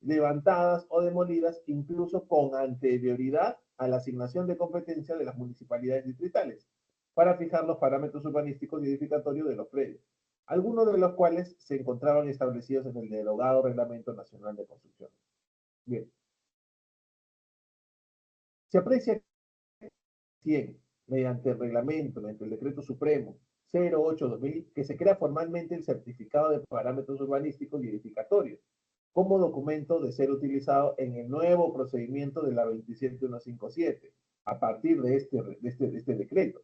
levantadas o demolidas incluso con anterioridad a la asignación de competencia de las municipalidades distritales, para fijar los parámetros urbanísticos y edificatorios de los predios, algunos de los cuales se encontraban establecidos en el derogado Reglamento Nacional de Construcción. Bien, se aprecia 100, mediante el reglamento, mediante el decreto supremo 08-2000, que se crea formalmente el certificado de parámetros urbanísticos y edificatorios, como documento de ser utilizado en el nuevo procedimiento de la 27157, a partir de este decreto.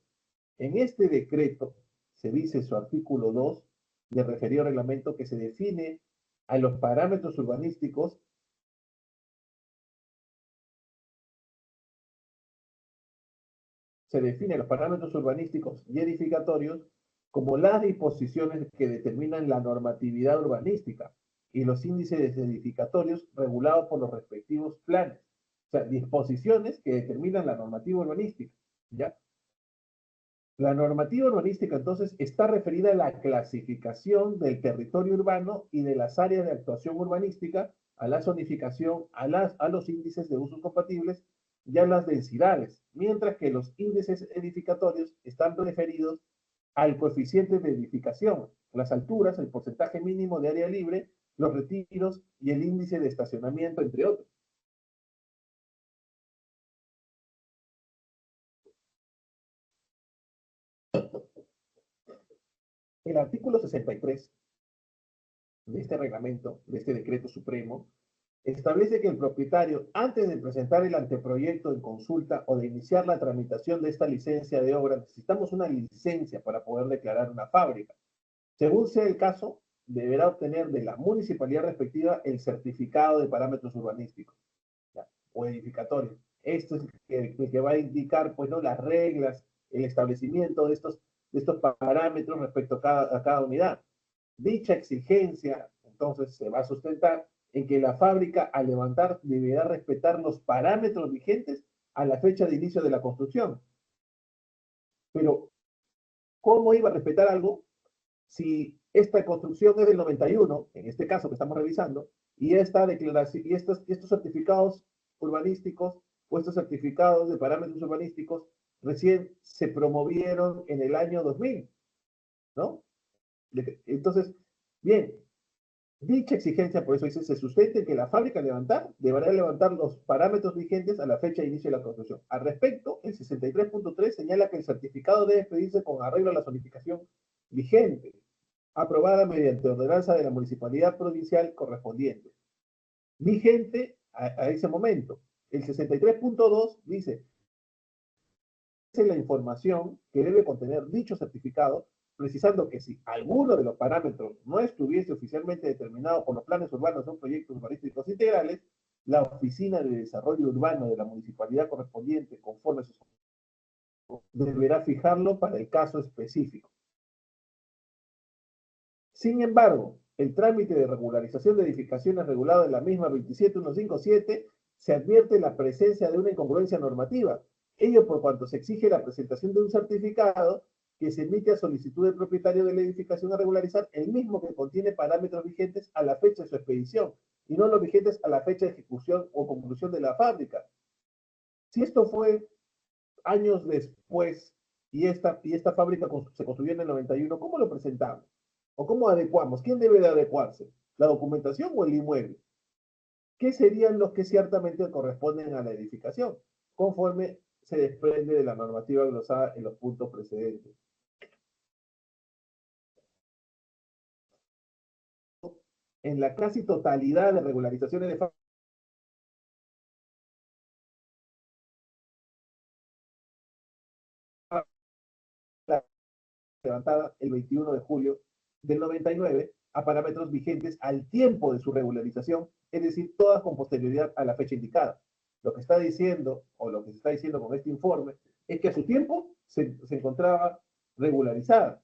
En este decreto se dice su artículo 2 del referido reglamento que se define a los parámetros urbanísticos se define los parámetros urbanísticos y edificatorios como las disposiciones que determinan la normatividad urbanística y los índices edificatorios regulados por los respectivos planes. O sea, disposiciones que determinan la normativa urbanística. ¿Ya? La normativa urbanística entonces está referida a la clasificación del territorio urbano y de las áreas de actuación urbanística, a la zonificación, a los índices de usos compatibles y a las densidades, mientras que los índices edificatorios están referidos al coeficiente de edificación, las alturas, el porcentaje mínimo de área libre, los retiros y el índice de estacionamiento, entre otros. El artículo 63 de este reglamento, de este decreto supremo, establece que el propietario, antes de presentar el anteproyecto en consulta o de iniciar la tramitación de esta licencia de obra, necesitamos una licencia para poder declarar una fábrica. Según sea el caso, deberá obtener de la municipalidad respectiva el certificado de parámetros urbanísticos, ¿ya? O edificatorios. Esto es el que va a indicar, pues, ¿no?, las reglas, el establecimiento de estos parámetros respecto a cada unidad. Dicha exigencia, entonces, se va a sustentar en que la fábrica, al levantar, deberá respetar los parámetros vigentes a la fecha de inicio de la construcción. Pero, ¿cómo iba a respetar algo si esta construcción es del 91, en este caso que estamos revisando, y esta declaración, y estos certificados urbanísticos o estos certificados de parámetros urbanísticos recién se promovieron en el año 2000, ¿no? Entonces, bien, dicha exigencia, por eso dice, se sustenta en que la fábrica deberá levantar los parámetros vigentes a la fecha de inicio de la construcción. Al respecto, el 63.3 señala que el certificado debe pedirse con arreglo a la zonificación vigente, aprobada mediante ordenanza de la municipalidad provincial correspondiente, vigente a ese momento. El 63.2 dice, la información que debe contener dicho certificado, precisando que si alguno de los parámetros no estuviese oficialmente determinado por los planes urbanos o proyectos urbanísticos integrales, la Oficina de Desarrollo Urbano de la municipalidad correspondiente, conforme a sus, deberá fijarlo para el caso específico. Sin embargo, el trámite de regularización de edificaciones regulado en la misma 27157 se advierte la presencia de una incongruencia normativa, ello por cuanto se exige la presentación de un certificado que se emite a solicitud del propietario de la edificación a regularizar, el mismo que contiene parámetros vigentes a la fecha de su expedición, y no los vigentes a la fecha de ejecución o conclusión de la fábrica. Si esto fue años después y esta fábrica se construyó en el 91, ¿cómo lo presentamos? ¿O cómo adecuamos? ¿Quién debe de adecuarse? ¿La documentación o el inmueble? ¿Qué serían los que ciertamente corresponden a la edificación, conforme se desprende de la normativa glosada en los puntos precedentes? En la casi totalidad de regularizaciones de fábrica levantada el 21 de julio del 99 a parámetros vigentes al tiempo de su regularización, es decir, todas con posterioridad a la fecha indicada. Lo que está diciendo, o lo que se está diciendo con este informe, es que a su tiempo se encontraba regularizada.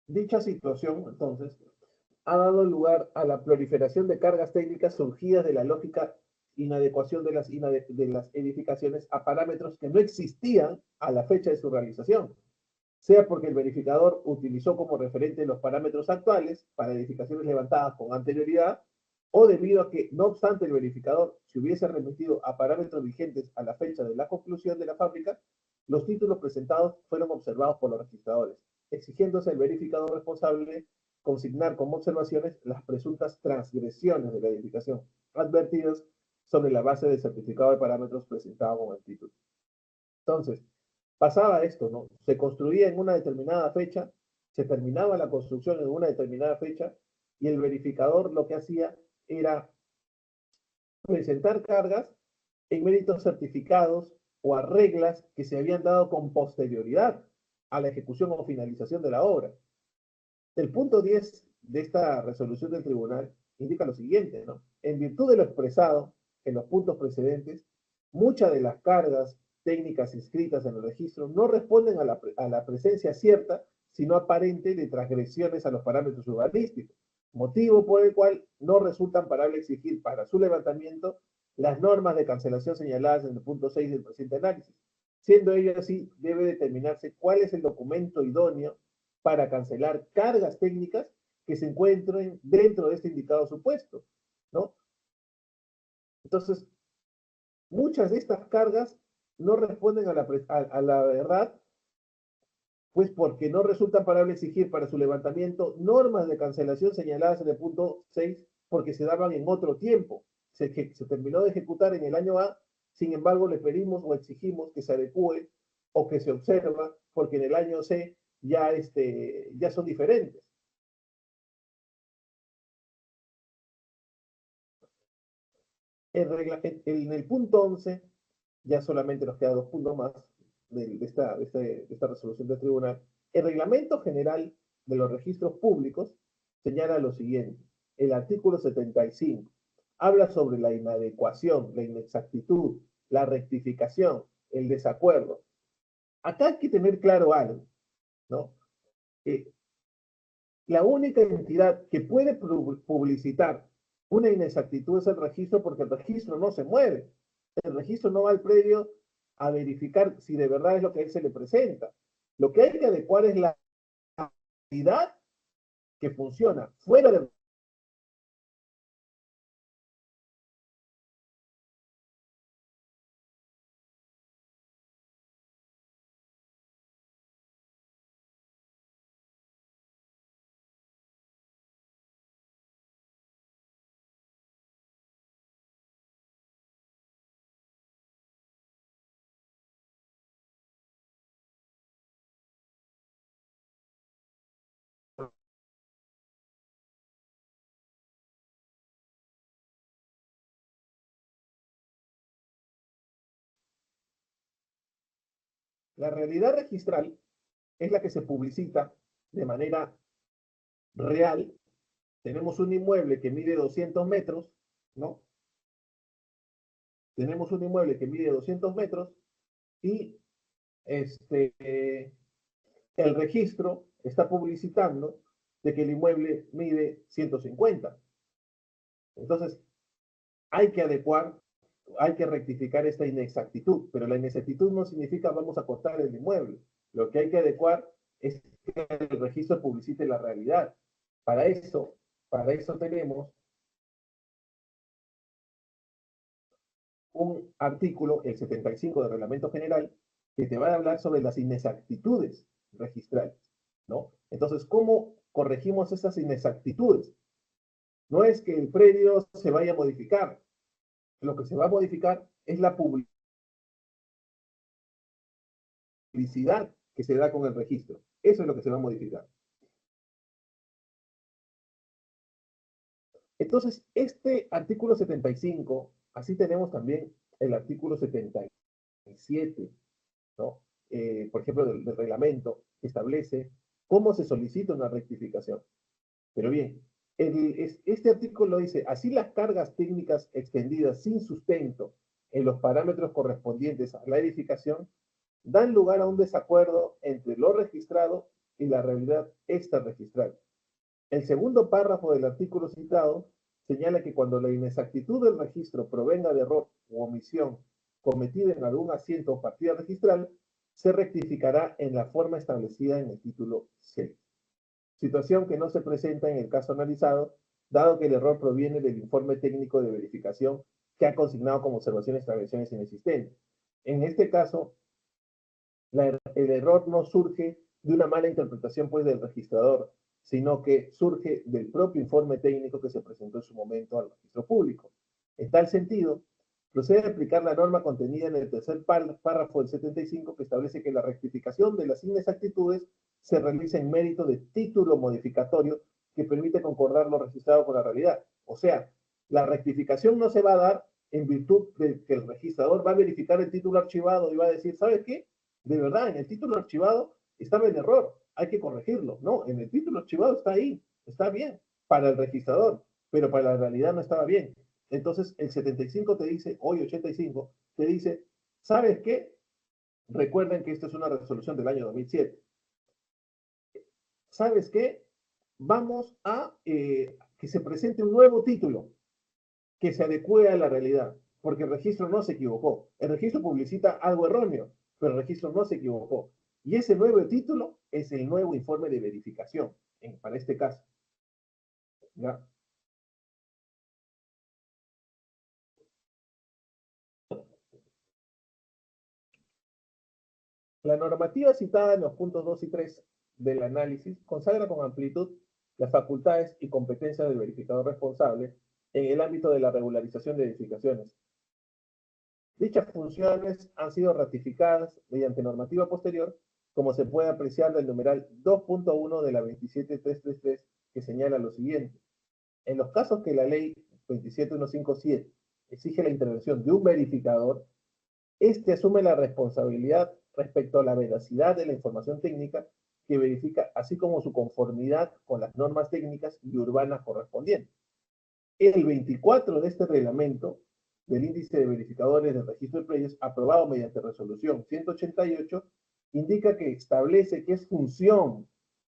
Dicha situación, entonces, ha dado lugar a la proliferación de cargas técnicas surgidas de la lógica inadecuación de las edificaciones a parámetros que no existían a la fecha de su realización, sea porque el verificador utilizó como referente los parámetros actuales para edificaciones levantadas con anterioridad, o debido a que, no obstante, el verificador se hubiese remitido a parámetros vigentes a la fecha de la conclusión de la fábrica, los títulos presentados fueron observados por los registradores, exigiéndose al verificador responsable consignar como observaciones las presuntas transgresiones de la edificación advertidas sobre la base del certificado de parámetros presentado con el título. Entonces, pasaba esto, ¿no? Se construía en una determinada fecha, se terminaba la construcción en una determinada fecha, y el verificador lo que hacía era presentar cargas en méritos certificados o a reglas que se habían dado con posterioridad a la ejecución o finalización de la obra. El punto 10 de esta resolución del tribunal indica lo siguiente, ¿no? En virtud de lo expresado en los puntos precedentes, muchas de las cargas técnicas inscritas en el registro no responden a la presencia cierta, sino aparente, de transgresiones a los parámetros urbanísticos, motivo por el cual no resulta amparable exigir para su levantamiento las normas de cancelación señaladas en el punto 6 del presente análisis. Siendo ello así, debe determinarse cuál es el documento idóneo para cancelar cargas técnicas que se encuentren dentro de este indicado supuesto, ¿no? Entonces, muchas de estas cargas no responden a la verdad, pues porque no resulta amparable exigir para su levantamiento normas de cancelación señaladas en el punto 6, porque se daban en otro tiempo. Se terminó de ejecutar en el año A, sin embargo le pedimos o exigimos que se adecue o que se observa, porque en el año C ya son diferentes. En el punto 11, ya solamente nos quedan 2 puntos más de esta resolución del tribunal. El reglamento general de los registros públicos señala lo siguiente. El artículo 75 habla sobre la inadecuación, la inexactitud, la rectificación, el desacuerdo. Acá hay que tener claro algo, ¿no? La única entidad que puede publicitar una inexactitud es el registro, porque el registro no se mueve. El registro no va al predio a verificar si de verdad es lo que a él se le presenta. Lo que hay que adecuar es la entidad que funciona fuera de la realidad registral, es la que se publicita de manera real. Tenemos un inmueble que mide 200 metros, ¿no? Tenemos un inmueble que mide 200 metros y el registro está publicitando de que el inmueble mide 150. Entonces, hay que adecuar, hay que rectificar esta inexactitud, pero la inexactitud no significa vamos a cortar el inmueble. Lo que hay que adecuar es que el registro publicite la realidad. Para eso, para eso tenemos un artículo, el 75 del Reglamento General, que te va a hablar sobre las inexactitudes registrales, ¿no? Entonces, ¿cómo corregimos esas inexactitudes? No es que el predio se vaya a modificar, lo que se va a modificar es la publicidad que se da con el registro. Eso es lo que se va a modificar. Entonces, este artículo 75, así tenemos también el artículo 77, ¿no? Por ejemplo, del reglamento, que establece cómo se solicita una rectificación. Pero bien, este artículo dice, así las cargas técnicas extendidas sin sustento en los parámetros correspondientes a la edificación dan lugar a un desacuerdo entre lo registrado y la realidad extrarregistral. El segundo párrafo del artículo citado señala que cuando la inexactitud del registro provenga de error u omisión cometida en algún asiento o partida registral, se rectificará en la forma establecida en el título 6. Situación que no se presenta en el caso analizado, dado que el error proviene del informe técnico de verificación que ha consignado como observaciones transgresiones inexistentes. En este caso, el error no surge de una mala interpretación pues, del registrador, sino que surge del propio informe técnico que se presentó en su momento al registro público. En tal sentido, procede a aplicar la norma contenida en el tercer párrafo del 75 que establece que la rectificación de las inexactitudes se realiza en mérito de título modificatorio que permite concordar lo registrado con la realidad. O sea, la rectificación no se va a dar en virtud de que el registrador va a verificar el título archivado y va a decir, ¿sabes qué? De verdad, en el título archivado estaba el error, hay que corregirlo. No, en el título archivado está ahí, está bien, para el registrador, pero para la realidad no estaba bien. Entonces, el 75 te dice, hoy 85, te dice, ¿sabes qué? Recuerden que esta es una resolución del año 2007. ¿Sabes qué? Vamos a que se presente un nuevo título que se adecue a la realidad, porque el registro no se equivocó. El registro publicita algo erróneo, pero el registro no se equivocó. Y ese nuevo título es el nuevo informe de verificación, para este caso. ¿Ya? La normativa citada en los puntos 2 y 3 del análisis consagra con amplitud las facultades y competencias del verificador responsable en el ámbito de la regularización de edificaciones. Dichas funciones han sido ratificadas mediante normativa posterior, como se puede apreciar del numeral 2.1 de la 27333, que señala lo siguiente. En los casos que la ley 27157 exige la intervención de un verificador, este asume la responsabilidad respecto a la veracidad de la información técnica que verifica, así como su conformidad con las normas técnicas y urbanas correspondientes. El 24 de este reglamento del índice de verificadores del registro de predios, aprobado mediante resolución 188, indica que establece que es función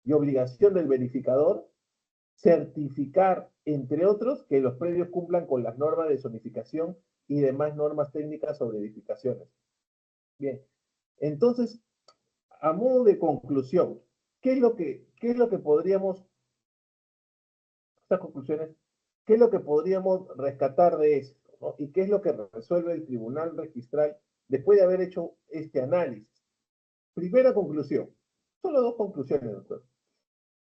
y obligación del verificador certificar, entre otros, que los predios cumplan con las normas de zonificación y demás normas técnicas sobre edificaciones. Bien, entonces, a modo de conclusión, ¿qué es lo que podríamos, estas conclusiones, qué es lo que podríamos rescatar de esto, ¿no? ¿Y qué es lo que resuelve el tribunal registral después de haber hecho este análisis? Primera conclusión, solo dos conclusiones, doctor.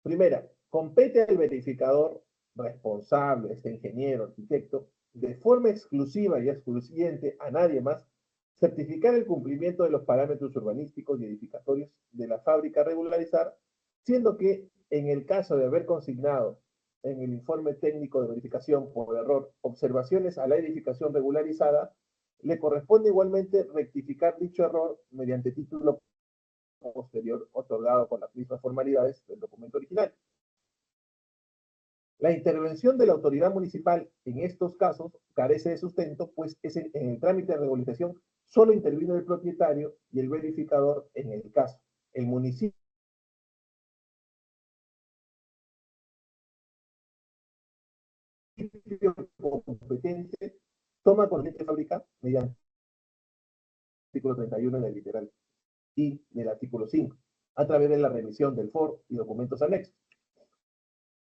Primera, compete al verificador responsable, este ingeniero, arquitecto, de forma exclusiva y excluyente a nadie más, certificar el cumplimiento de los parámetros urbanísticos y edificatorios de la fábrica a regularizar, siendo que en el caso de haber consignado en el informe técnico de verificación por error observaciones a la edificación regularizada, le corresponde igualmente rectificar dicho error mediante título posterior otorgado con las mismas formalidades del documento original. La intervención de la autoridad municipal en estos casos carece de sustento, pues en el trámite de regularización solo intervino el propietario y el verificador en el caso. El municipio competente toma conocimiento de fábrica mediante el artículo 31 del literal y del artículo 5, a través de la remisión del FOR y documentos anexos.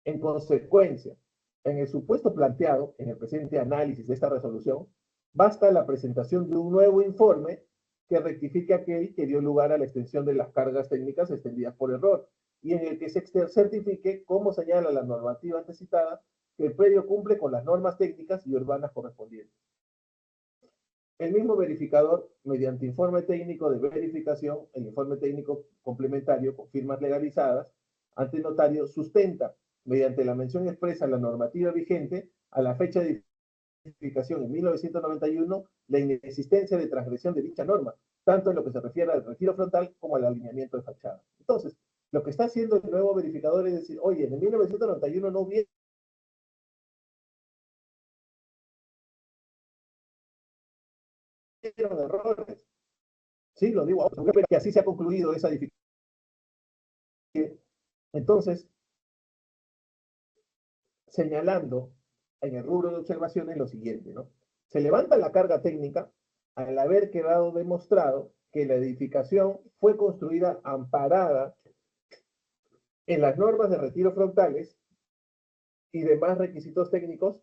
En consecuencia, en el supuesto planteado en el presente análisis de esta resolución, basta la presentación de un nuevo informe que rectifique aquel que dio lugar a la extensión de las cargas técnicas extendidas por error y en el que se certifique, como señala la normativa antes citada, que el predio cumple con las normas técnicas y urbanas correspondientes. El mismo verificador, mediante informe técnico de verificación, el informe técnico complementario con firmas legalizadas, ante notario, sustenta, mediante la mención expresa en la normativa vigente, a la fecha de verificación en 1991, la inexistencia de transgresión de dicha norma, tanto en lo que se refiere al retiro frontal como al alineamiento de fachada. Entonces, lo que está haciendo el nuevo verificador es decir, oye, en 1991 no hubiera errores. Sí, lo digo, que así se ha concluido esa dificultad. Entonces, señalando en el rubro de observaciones lo siguiente, ¿no? Se levanta la carga técnica al haber quedado demostrado que la edificación fue construida amparada en las normas de retiro frontales y demás requisitos técnicos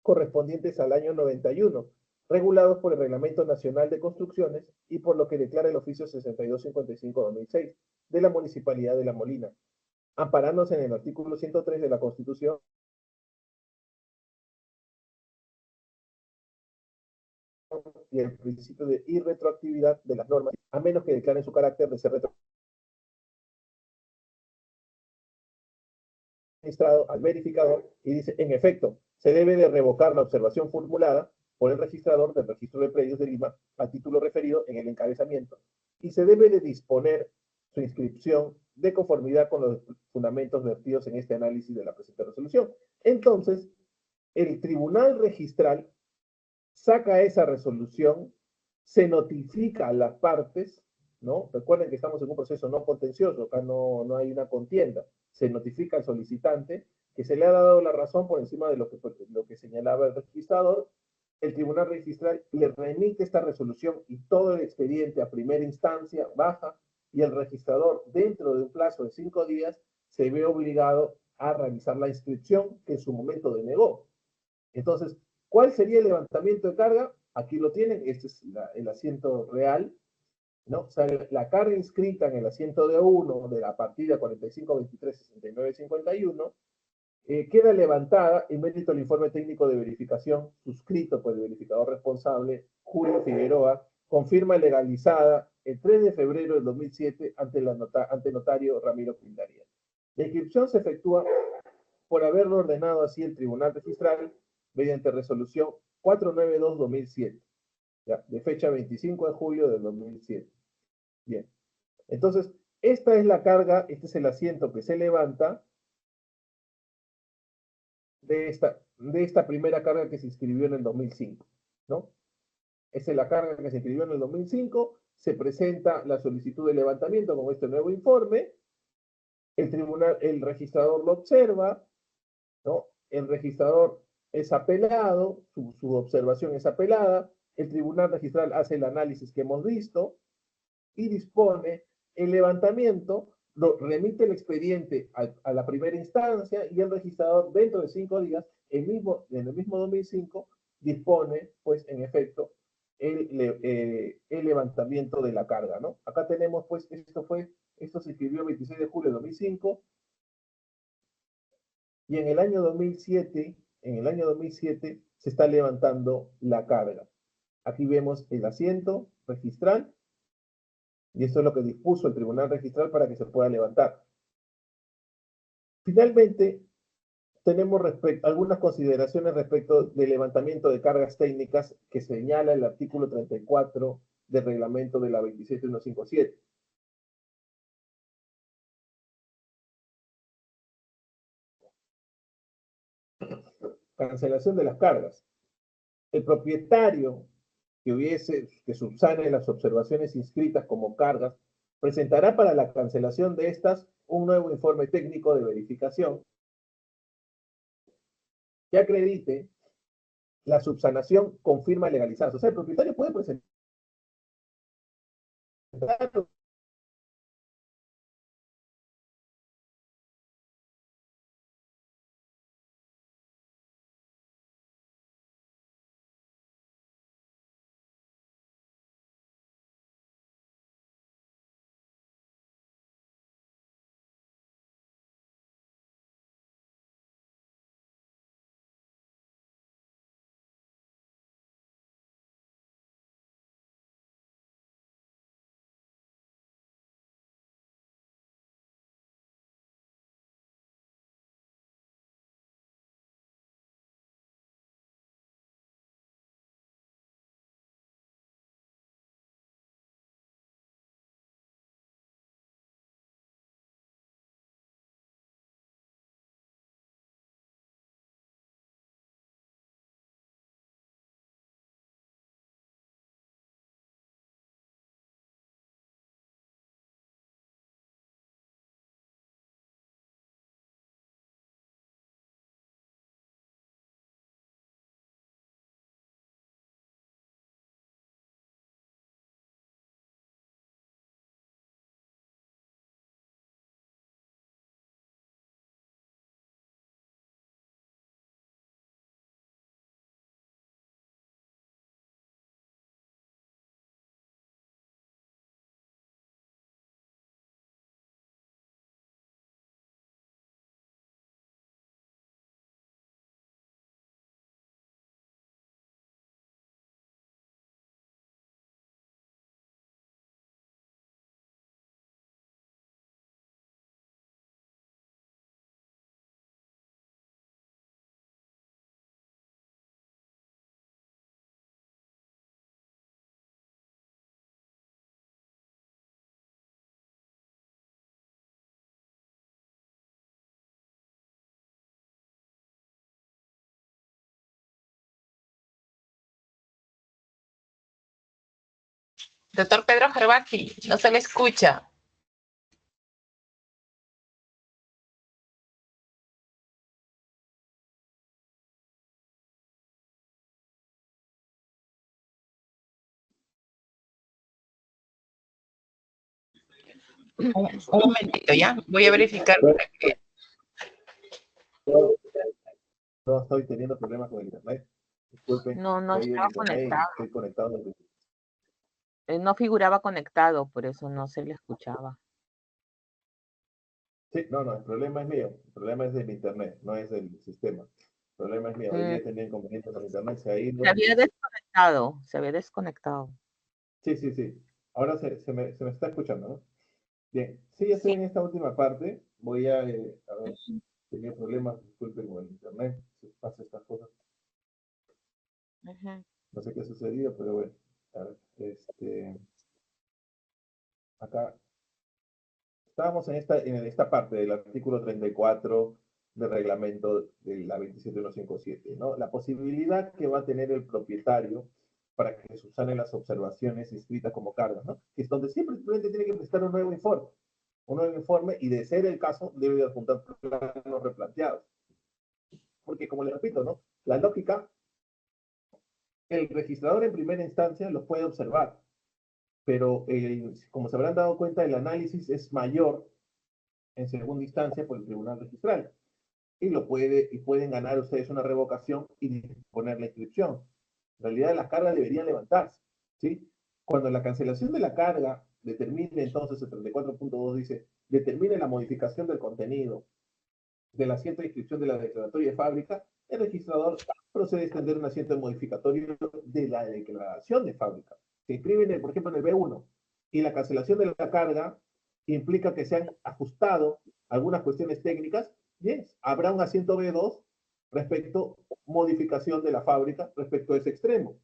correspondientes al año 91, regulados por el Reglamento Nacional de Construcciones y por lo que declara el oficio 6255-2006 de la Municipalidad de La Molina, amparándose en el artículo 103 de la Constitución y el principio de irretroactividad de las normas, a menos que declaren su carácter de ser registrado al verificador y dice, en efecto, se debe de revocar la observación formulada por el registrador del registro de predios de Lima a título referido en el encabezamiento y se debe de disponer su inscripción de conformidad con los fundamentos vertidos en este análisis de la presente resolución. Entonces, el tribunal registral saca esa resolución, se notifica a las partes, ¿no? Recuerden que estamos en un proceso no contencioso, acá no hay una contienda, se notifica al solicitante que se le ha dado la razón por encima de lo que señalaba el registrador, el tribunal registral le remite esta resolución y todo el expediente a primera instancia baja y el registrador dentro de un plazo de 5 días se ve obligado a realizar la inscripción que en su momento denegó. Entonces, ¿cuál sería el levantamiento de carga? Aquí lo tienen, este es el asiento real, ¿no? O sea, la carga inscrita en el asiento de 1 de la partida 45236951 queda levantada en mérito al informe técnico de verificación suscrito por el verificador responsable Julio Figueroa, con firma legalizada el 3 de febrero del 2007 ante notario Ramiro Pindaría. La inscripción se efectúa por haberlo ordenado así el Tribunal Registral mediante resolución 492-2007, de fecha 25 de julio del 2007. Bien, entonces, esta es la carga, este es el asiento que se levanta de esta primera carga que se inscribió en el 2005, ¿no? Esa es la carga que se inscribió en el 2005, se presenta la solicitud de levantamiento con este nuevo informe, el registrador lo observa, ¿no? El registrador es apelado, su observación es apelada, el tribunal registral hace el análisis que hemos visto y dispone el levantamiento, remite el expediente a la primera instancia y el registrador dentro de 5 días, en el mismo 2005, dispone, pues, en efecto, el levantamiento de la carga, ¿no? Acá tenemos, pues, esto se escribió el 26 de julio de 2005, y en el año 2007 se está levantando la carga. Aquí vemos el asiento registral y esto es lo que dispuso el tribunal registral para que se pueda levantar. Finalmente, tenemos algunas consideraciones respecto del levantamiento de cargas técnicas que señala el artículo 34 del reglamento de la 27157. Cancelación de las cargas. El propietario que subsane las observaciones inscritas como cargas, presentará para la cancelación de estas un nuevo informe técnico de verificación que acredite la subsanación con firma legalizada. O sea, el propietario puede presentar Doctor Pedro Gervasi, no se le escucha. Un momentito, ¿ya? Voy a verificar. No estoy teniendo problemas con el internet. Disculpen, No, no he ido en estaba internet y conectado. estoy conectado desde... No figuraba conectado, por eso no se le escuchaba. Sí, no, el problema es mío. El problema es del internet, no es del sistema. El problema es mío. Hoy día tenía inconvenientes con el internet, se ha ido. Se había desconectado, se había desconectado. Sí. Ahora se me está escuchando, ¿no? Bien, sí, ya estoy Sí. en esta última parte. Voy a ver, tenía problemas, disculpen con el internet, se pasa estas cosas. No sé qué ha sucedido, pero bueno. A ver, acá estábamos en esta parte del artículo 34 del reglamento de la 27157, ¿no? La posibilidad que va a tener el propietario para que subsane las observaciones inscritas como cargas, ¿no? Que es donde siempre el cliente tiene que prestar un nuevo informe y de ser el caso debe de adjuntar planos replanteados. Porque como le repito, ¿no? La lógica, el registrador en primera instancia los puede observar, pero como se habrán dado cuenta, el análisis es mayor en segunda instancia por el tribunal registral. Y pueden ganar ustedes una revocación y disponer la inscripción. En realidad las cargas deberían levantarse, ¿sí? Cuando la cancelación de la carga determine, entonces el 34.2 dice, determine la modificación del contenido del asiento de inscripción de la declaratoria de fábrica, el registrador procede a extender un asiento modificatorio de la declaración de fábrica. Se inscribe, por ejemplo, en el B1 y la cancelación de la carga implica que se han ajustado algunas cuestiones técnicas, yes, habrá un asiento B2 respecto modificación de la fábrica respecto a ese extremo.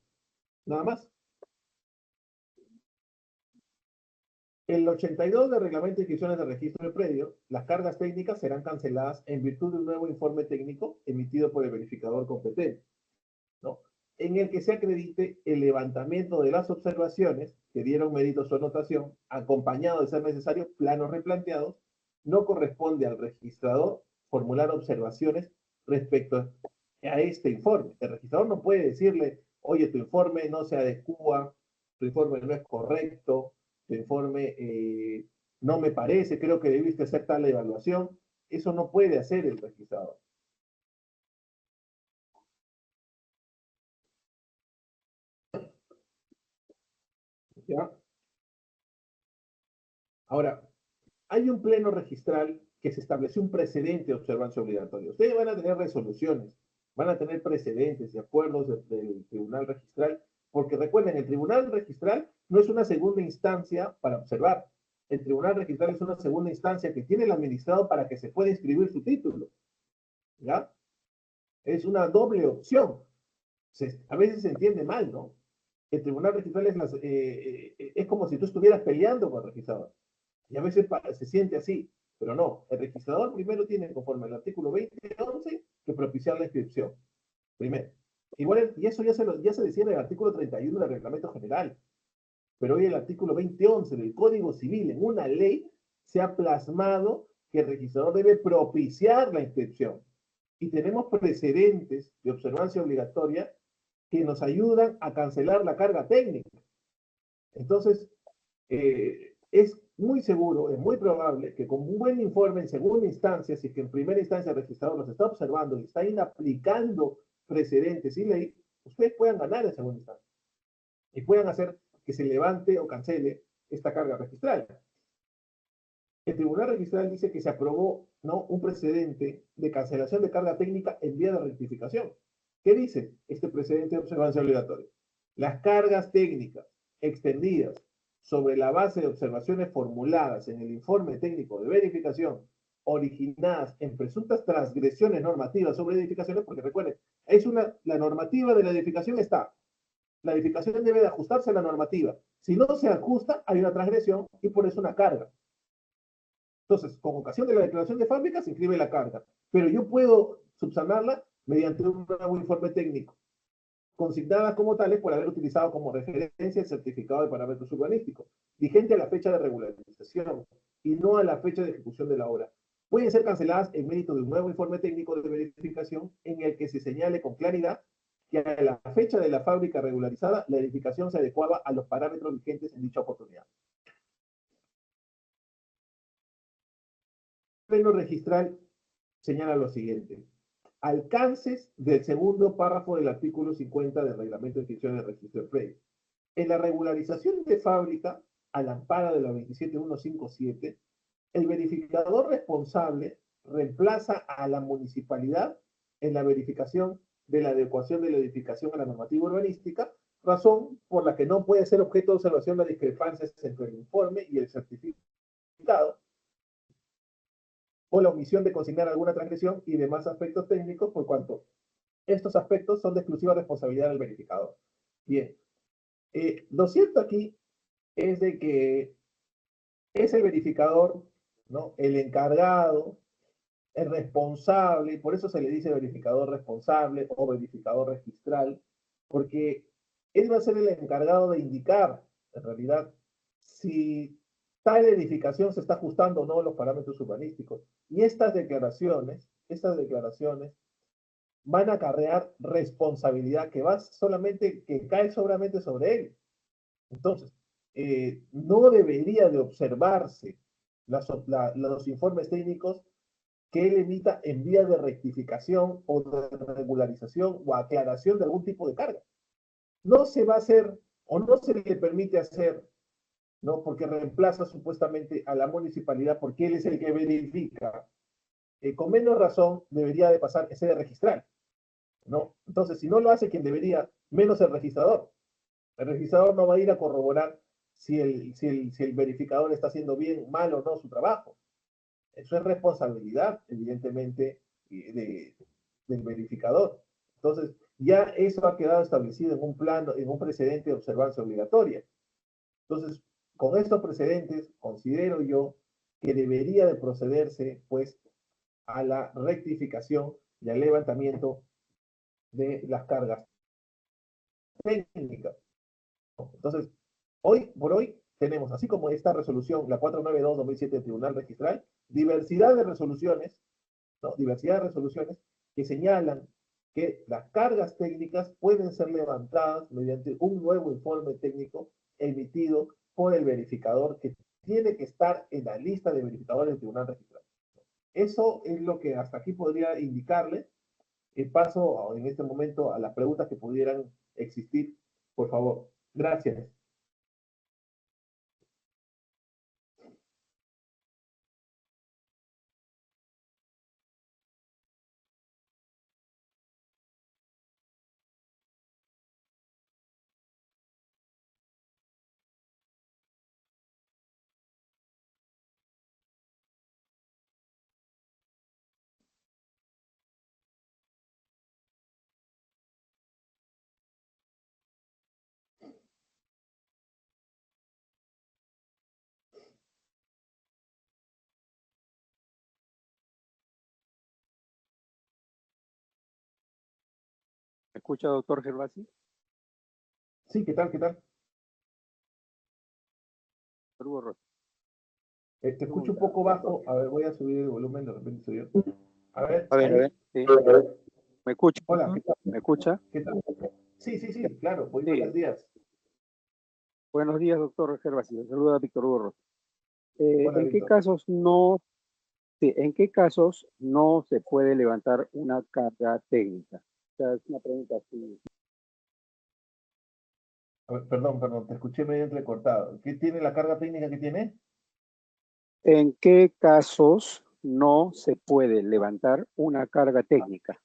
Nada más. El 82 del Reglamento de Inscripciones de Registro de Predio, las cargas técnicas serán canceladas en virtud de un nuevo informe técnico emitido por el verificador competente, ¿no? En el que se acredite el levantamiento de las observaciones que dieron mérito a su anotación, acompañado de ser necesario planos replanteados. No corresponde al registrador formular observaciones respecto a este informe. El registrador no puede decirle, oye, tu informe no se adecua, tu informe no es correcto, tu informe no me parece, creo que debiste hacer tal evaluación. Eso no puede hacer el registrador. ¿Ya? Ahora, hay un pleno registral que se estableció un precedente de observancia obligatoria. Ustedes van a tener resoluciones, van a tener precedentes y acuerdos del tribunal registral, porque recuerden, el tribunal registral no es una segunda instancia para observar. El tribunal registral es una segunda instancia que tiene el administrado para que se pueda inscribir su título. ¿Ya? Es una doble opción. A veces se entiende mal, ¿no? El tribunal registral es como si tú estuvieras peleando con el registrador. Y a veces se siente así, pero no. El registrador primero tiene, conforme al artículo 2011, que propiciar la inscripción. Primero. Igual, y eso ya se decía en el artículo 31 del Reglamento General. Pero hoy el artículo 2011 del Código Civil, en una ley, se ha plasmado que el registrador debe propiciar la inscripción. Y tenemos precedentes de observancia obligatoria que nos ayudan a cancelar la carga técnica. Entonces, es muy seguro, es muy probable que con un buen informe en segunda instancia, si es que en primera instancia el registrador los está observando y está aplicando precedentes y ley, ustedes puedan ganar en segunda instancia y puedan hacer que se levante o cancele esta carga registral. El Tribunal Registral dice que se aprobó, ¿no?, un precedente de cancelación de carga técnica en vía de rectificación. ¿Qué dice este precedente de observancia obligatoria? Las cargas técnicas extendidas sobre la base de observaciones formuladas en el informe técnico de verificación originadas en presuntas transgresiones normativas sobre edificaciones, porque recuerden, la normativa de la edificación está. La edificación debe de ajustarse a la normativa. Si no se ajusta, hay una transgresión y por eso una carga. Entonces, con ocasión de la declaración de fábrica se inscribe la carga, pero yo puedo subsanarla mediante un nuevo informe técnico, consignadas como tales por haber utilizado como referencia el certificado de parámetros urbanísticos, vigente a la fecha de regularización y no a la fecha de ejecución de la obra. Pueden ser canceladas en mérito de un nuevo informe técnico de verificación en el que se señale con claridad que a la fecha de la fábrica regularizada la edificación se adecuaba a los parámetros vigentes en dicha oportunidad. El pleno registral señala lo siguiente: alcances del segundo párrafo del artículo 50 del Reglamento de Inscripción del Registro de Predios. En la regularización de fábrica, al amparo de la 27157, el verificador responsable reemplaza a la municipalidad en la verificación de la adecuación de la edificación a la normativa urbanística, razón por la que no puede ser objeto de observación las discrepancias entre el informe y el certificado, o la omisión de consignar alguna transgresión y demás aspectos técnicos, por cuanto estos aspectos son de exclusiva responsabilidad del verificador. Bien, lo cierto aquí es de que es el verificador, ¿no?, el encargado, el responsable, y por eso se le dice verificador responsable o verificador registral, porque él va a ser el encargado de indicar, en realidad, si tal edificación se está ajustando o no a los parámetros urbanísticos. Y estas declaraciones van a acarrear responsabilidad que cae solamente sobre él. Entonces, no debería de observarse los informes técnicos que él emita en vía de rectificación o de regularización o aclaración de algún tipo de carga. No se va a hacer o no se le permite hacer, ¿no?, porque reemplaza supuestamente a la municipalidad, porque él es el que verifica. Con menos razón debería de pasar ese de registrar, ¿no? Entonces, si no lo hace quien debería, menos el registrador. El registrador no va a ir a corroborar si el verificador está haciendo bien, mal o no su trabajo. Eso es responsabilidad, evidentemente, del verificador. Entonces, ya eso ha quedado establecido en un precedente de observancia obligatoria. Entonces, con estos precedentes, considero yo que debería de procederse, pues, a la rectificación y al levantamiento de las cargas técnicas. Entonces, hoy por hoy tenemos, así como esta resolución, la 492-2007 del Tribunal Registral, diversidad de resoluciones, ¿no?, diversidad de resoluciones que señalan que las cargas técnicas pueden ser levantadas mediante un nuevo informe técnico emitido por el verificador que tiene que estar en la lista de verificadores del Tribunal Registral. Eso es lo que hasta aquí podría indicarle. Paso en este momento a las preguntas que pudieran existir, por favor. Gracias. ¿Me escucha, doctor Gervasi? Sí, ¿qué tal? ¿Qué tal? Te escucho un poco bajo. A ver, voy a subir el volumen, de repente soy yo. A ver, A ver, sí. ¿Me escucha? Hola, ¿qué tal? ¿Me escucha? ¿Qué tal? Sí, sí, sí, claro. Muy Sí. buenos días. Buenos días, doctor Gervasi. Le saluda Víctor Hugo. Hola, ¿En qué Víctor. casos no se puede levantar una carga técnica? O sea, es una pregunta así. A ver, perdón, te escuché medio entrecortado. ¿Qué tiene la carga técnica que tiene? ¿En qué casos no se puede levantar una carga técnica?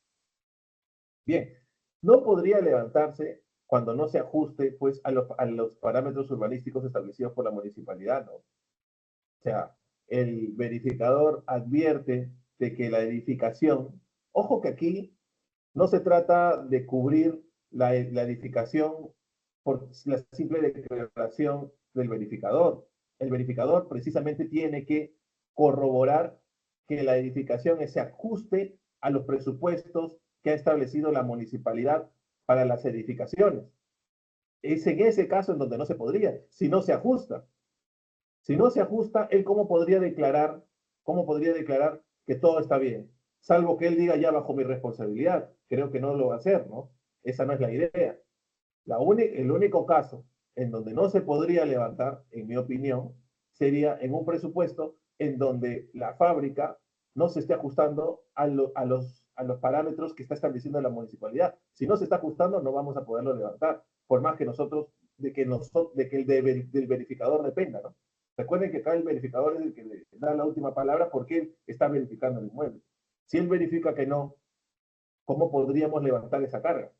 Bien, no podría levantarse cuando no se ajuste pues, a los parámetros urbanísticos establecidos por la municipalidad, ¿no? O sea, el verificador advierte de que la edificación, ojo que aquí no se trata de cubrir la edificación por la simple declaración del verificador. El verificador precisamente tiene que corroborar que la edificación se ajuste a los presupuestos que ha establecido la municipalidad para las edificaciones. Es en ese caso en donde no se podría, si no se ajusta. Si no se ajusta, él cómo podría declarar que todo está bien, salvo que él diga ya bajo mi responsabilidad. Creo que no lo va a hacer, ¿no? Esa no es la idea. El único caso en donde no se podría levantar, en mi opinión, sería en un presupuesto en donde la fábrica no se esté ajustando a los parámetros que está estableciendo la municipalidad. Si no se está ajustando, no vamos a poderlo levantar, por más que de que del verificador dependa, ¿no? Recuerden que acá el verificador es el que le da la última palabra porque él está verificando el inmueble. Si él verifica que no, ¿cómo podríamos levantar esa carga?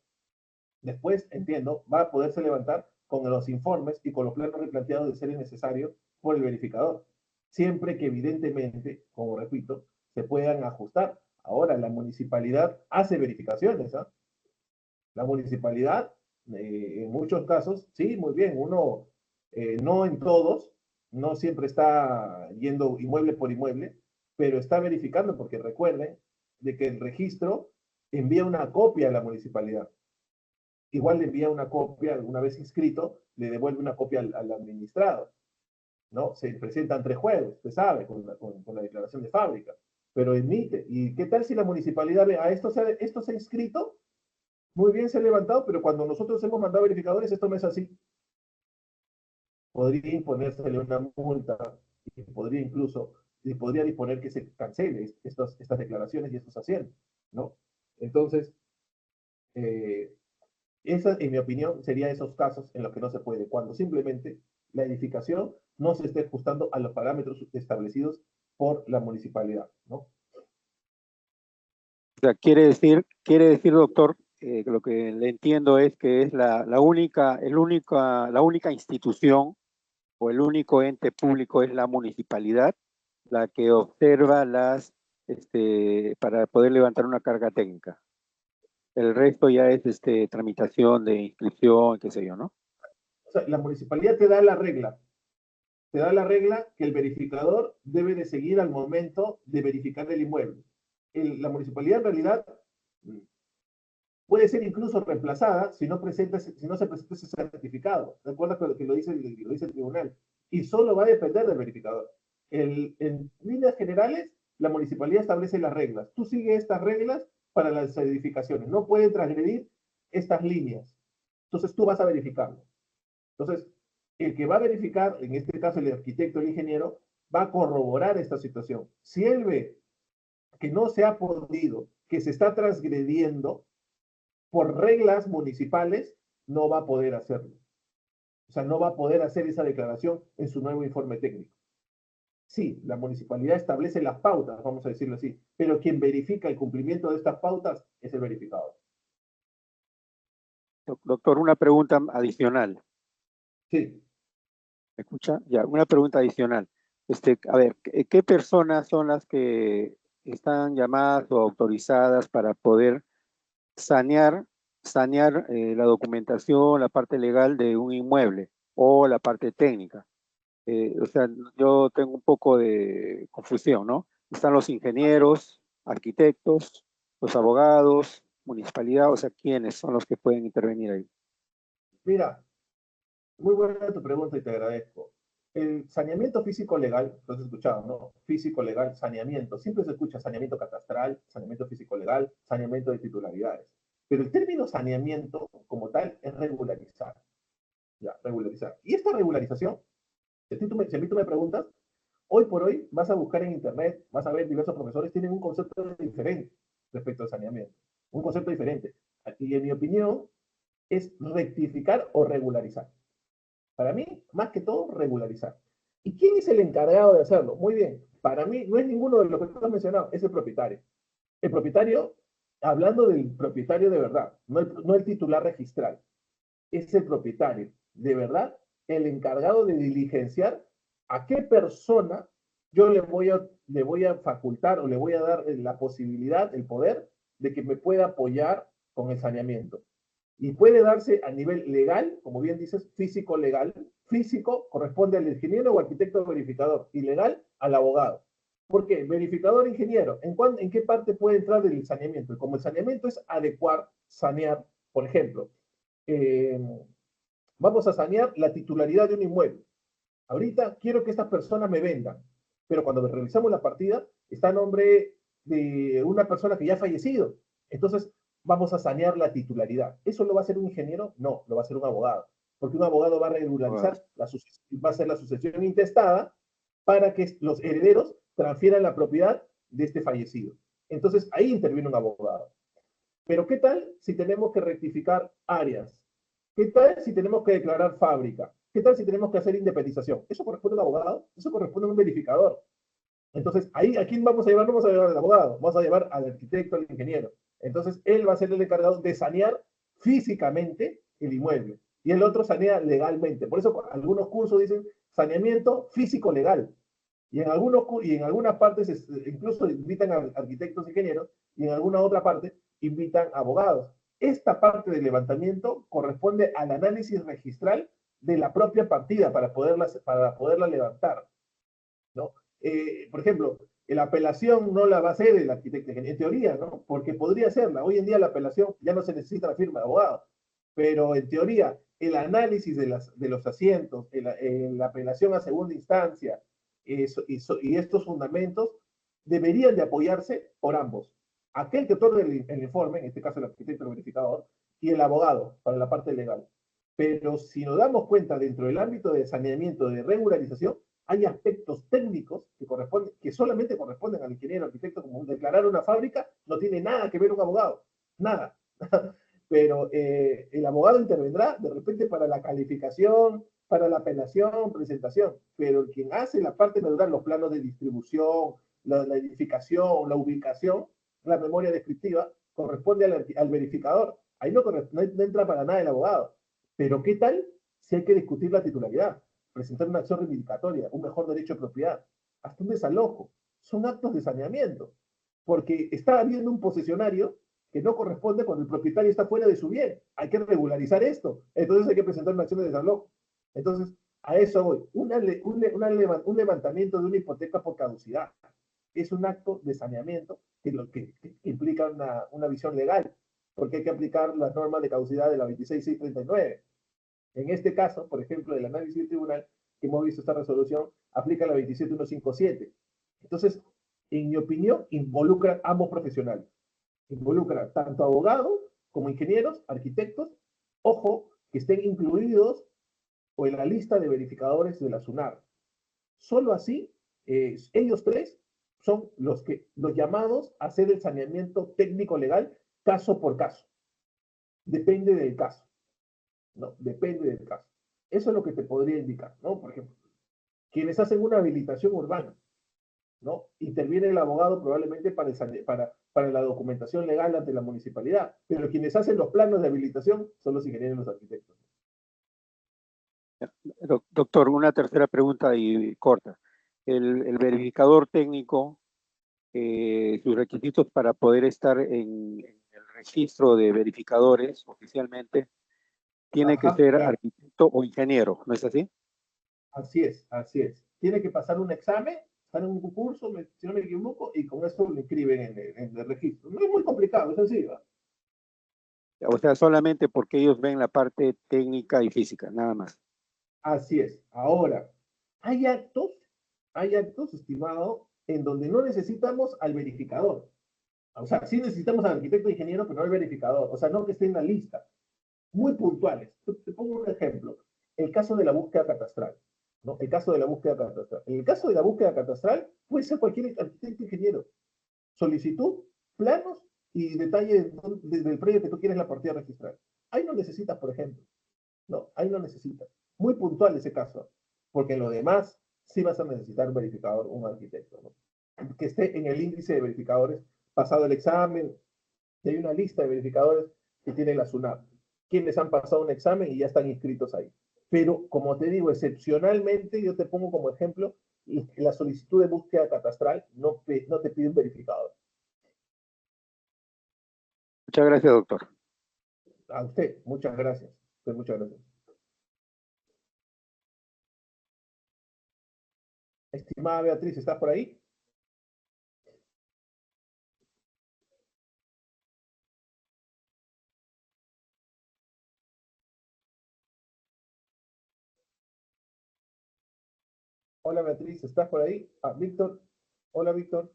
Después, entiendo, va a poderse levantar con los informes y con los planos replanteados de ser necesario por el verificador. Siempre que evidentemente, como repito, se puedan ajustar. Ahora, la municipalidad hace verificaciones, ¿ah? La municipalidad, en muchos casos, sí, muy bien, no en todos, no siempre está yendo inmueble por inmueble, pero está verificando porque recuerden de que el registro envía una copia a la municipalidad. Igual le envía una copia, una vez inscrito, le devuelve una copia al administrado, ¿no? Se presentan 3 juegos, usted sabe, con la declaración de fábrica, pero emite. ¿Y qué tal si la municipalidad ve, esto se ha inscrito? Muy bien, se ha levantado, pero cuando nosotros hemos mandado verificadores, esto no es así. Podría imponérsele una multa y podría disponer que se cancele estas declaraciones y estos asientos, ¿no? Entonces, eh, esa, en mi opinión, sería esos casos en los que no se puede, cuando simplemente la edificación no se esté ajustando a los parámetros establecidos por la municipalidad, ¿no? O sea, quiere decir, doctor, que lo que le entiendo es que es la única institución o el único ente público es la municipalidad la que observa para poder levantar una carga técnica. El resto ya es tramitación de inscripción, qué sé yo, ¿no? O sea, la municipalidad te da la regla que el verificador debe de seguir al momento de verificar el inmueble. La municipalidad en realidad puede ser incluso reemplazada si no se presenta ese certificado. ¿Recuerdas que lo dice el tribunal? Y solo va a depender del verificador. En líneas generales, la municipalidad establece las reglas. Tú sigues estas reglas para las edificaciones, no puede transgredir estas líneas. Entonces tú vas a verificarlo. Entonces, el que va a verificar, en este caso el arquitecto, el ingeniero, va a corroborar esta situación. Si él ve que no se ha podido, que se está transgrediendo por reglas municipales, no va a poder hacerlo. O sea, no va a poder hacer esa declaración en su nuevo informe técnico. Sí, la municipalidad establece las pautas, vamos a decirlo así, pero quien verifica el cumplimiento de estas pautas es el verificador. Doctor, una pregunta adicional. Sí. ¿Me escucha? Ya, una pregunta adicional. A ver, ¿qué personas son las que están llamadas o autorizadas para poder sanear la documentación, la parte legal de un inmueble o la parte técnica? O sea, yo tengo un poco de confusión, ¿no? Están los ingenieros, arquitectos, los abogados, municipalidad, o sea, ¿quiénes son los que pueden intervenir ahí? Mira, muy buena tu pregunta y te agradezco. El saneamiento físico-legal, lo has escuchado, ¿no? Físico-legal, saneamiento. Siempre se escucha saneamiento catastral, saneamiento físico-legal, saneamiento de titularidades. Pero el término saneamiento como tal es regularizar. Ya, regularizar. Y esta regularización, si a mí tú me preguntas, hoy por hoy vas a buscar en internet, vas a ver diversos profesores tienen un concepto diferente respecto al saneamiento. Un concepto diferente. Y en mi opinión, es rectificar o regularizar. Para mí, más que todo, regularizar. ¿Y quién es el encargado de hacerlo? Muy bien, para mí no es ninguno de los que tú has mencionado, es el propietario. El propietario, hablando del propietario de verdad, no el titular registral, es el propietario, de verdad, el encargado de diligenciar a qué persona yo le voy a facultar o le voy a dar la posibilidad, el poder de que me pueda apoyar con el saneamiento. Y puede darse a nivel legal, como bien dices, físico-legal. Físico corresponde al ingeniero o arquitecto verificador y legal al abogado. ¿Por qué? Verificador ingeniero. ¿En qué parte puede entrar el saneamiento? Como el saneamiento es adecuar, sanear, por ejemplo, eh, vamos a sanear la titularidad de un inmueble. Ahorita quiero que estas personas me vendan, pero cuando revisamos la partida está a nombre de una persona que ya ha fallecido. Entonces vamos a sanear la titularidad. ¿Eso lo va a hacer un ingeniero? No, lo va a hacer un abogado, porque un abogado va a regularizar, va a hacer la sucesión intestada para que los herederos transfieran la propiedad de este fallecido. Entonces ahí interviene un abogado. Pero ¿qué tal si tenemos que rectificar áreas? ¿Qué tal si tenemos que declarar fábrica? ¿Qué tal si tenemos que hacer independización? ¿Eso corresponde a un abogado? ¿Eso corresponde a un verificador? Entonces, ahí, ¿a quién vamos a llevar? No vamos a llevar al abogado, vamos a llevar al arquitecto, al ingeniero. Entonces, él va a ser el encargado de sanear físicamente el inmueble y el otro sanea legalmente. Por eso algunos cursos dicen saneamiento físico-legal. Y en algunas partes incluso invitan a arquitectos e ingenieros y en alguna otra parte invitan abogados. Esta parte del levantamiento corresponde al análisis registral de la propia partida para poderla levantar, ¿no? Por ejemplo, la apelación no la va a hacer el arquitecto, en teoría, ¿no? Porque podría hacerla. Hoy en día la apelación ya no se necesita la firma de abogado, pero en teoría el análisis de los asientos, la apelación a segunda instancia y estos fundamentos deberían de apoyarse por ambos. Aquel que otorga el informe, en este caso el arquitecto, el verificador, y el abogado para la parte legal. Pero si nos damos cuenta dentro del ámbito de saneamiento, de regularización, hay aspectos técnicos que solamente corresponden al ingeniero arquitecto, como declarar una fábrica, no tiene nada que ver un abogado, nada. Pero el abogado intervendrá de repente para la calificación, para la apelación, presentación, pero quien hace la parte medular, los planos de distribución, la edificación, la ubicación, la memoria descriptiva, corresponde al verificador. Ahí no entra para nada el abogado. Pero ¿qué tal si hay que discutir la titularidad? Presentar una acción reivindicatoria, un mejor derecho de propiedad, hasta un desalojo. Son actos de saneamiento, porque está habiendo un posesionario que no corresponde cuando el propietario está fuera de su bien. Hay que regularizar esto. Entonces hay que presentar una acción de desalojo. Entonces, a eso voy. Un levantamiento de una hipoteca por caducidad es un acto de saneamiento que implica una visión legal, porque hay que aplicar las normas de caducidad de la 26639. En este caso, por ejemplo, del análisis del tribunal, que hemos visto esta resolución, aplica la 27157. Entonces, en mi opinión, involucra a ambos profesionales. Involucra tanto abogados como ingenieros, arquitectos, ojo, que estén incluidos o en la lista de verificadores de la SUNAR. Solo así, ellos tres son los llamados a hacer el saneamiento técnico legal caso por caso. Depende del caso, ¿no? Depende del caso. Eso es lo que te podría indicar, ¿no? Por ejemplo, quienes hacen una habilitación urbana, ¿no? Interviene el abogado probablemente para la documentación legal ante la municipalidad, pero quienes hacen los planos de habilitación son los ingenieros y los arquitectos. Doctor, una tercera pregunta y corta. El verificador técnico, sus requisitos para poder estar en el registro de verificadores oficialmente, tiene que ser claro. arquitecto o ingeniero, ¿no es así? Así es, así es. Tiene que pasar un examen, estar en un concurso, si no me equivoco, y con eso lo inscriben en el registro. No es muy complicado, es sencillo. O sea, solamente porque ellos ven la parte técnica y física, nada más. Así es. Ahora, hay actos, estimado, en donde no necesitamos al verificador. O sea, sí necesitamos al arquitecto e ingeniero, pero no al verificador. O sea, no que esté en la lista. Muy puntuales. Te pongo un ejemplo. El caso de la búsqueda catastral. ¿No? El caso de la búsqueda catastral. En el caso de la búsqueda catastral, puede ser cualquier arquitecto e ingeniero. Solicitud, planos y detalle del predio que tú quieres la partida registral. Ahí no necesitas, por ejemplo. No, ahí no necesitas. Muy puntual ese caso, porque en lo demás sí vas a necesitar un verificador, un arquitecto, ¿no? Que esté en el índice de verificadores, pasado el examen, y hay una lista de verificadores que tiene la SUNAT, quienes han pasado un examen y ya están inscritos ahí. Pero, como te digo, excepcionalmente, yo te pongo como ejemplo, la solicitud de búsqueda catastral no te pide un verificador. Muchas gracias, doctor. A usted, muchas gracias. Muchas gracias. Estimada Beatriz, ¿estás por ahí? Hola Beatriz, ¿estás por ahí? Ah, Víctor. Hola Víctor.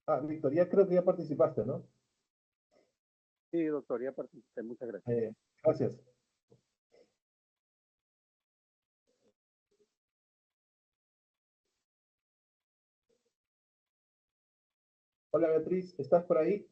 Ah, Víctor, ya creo que ya participaste, ¿no? Sí, doctor, ya participé. Muchas gracias. Gracias. Hola Beatriz, ¿estás por ahí?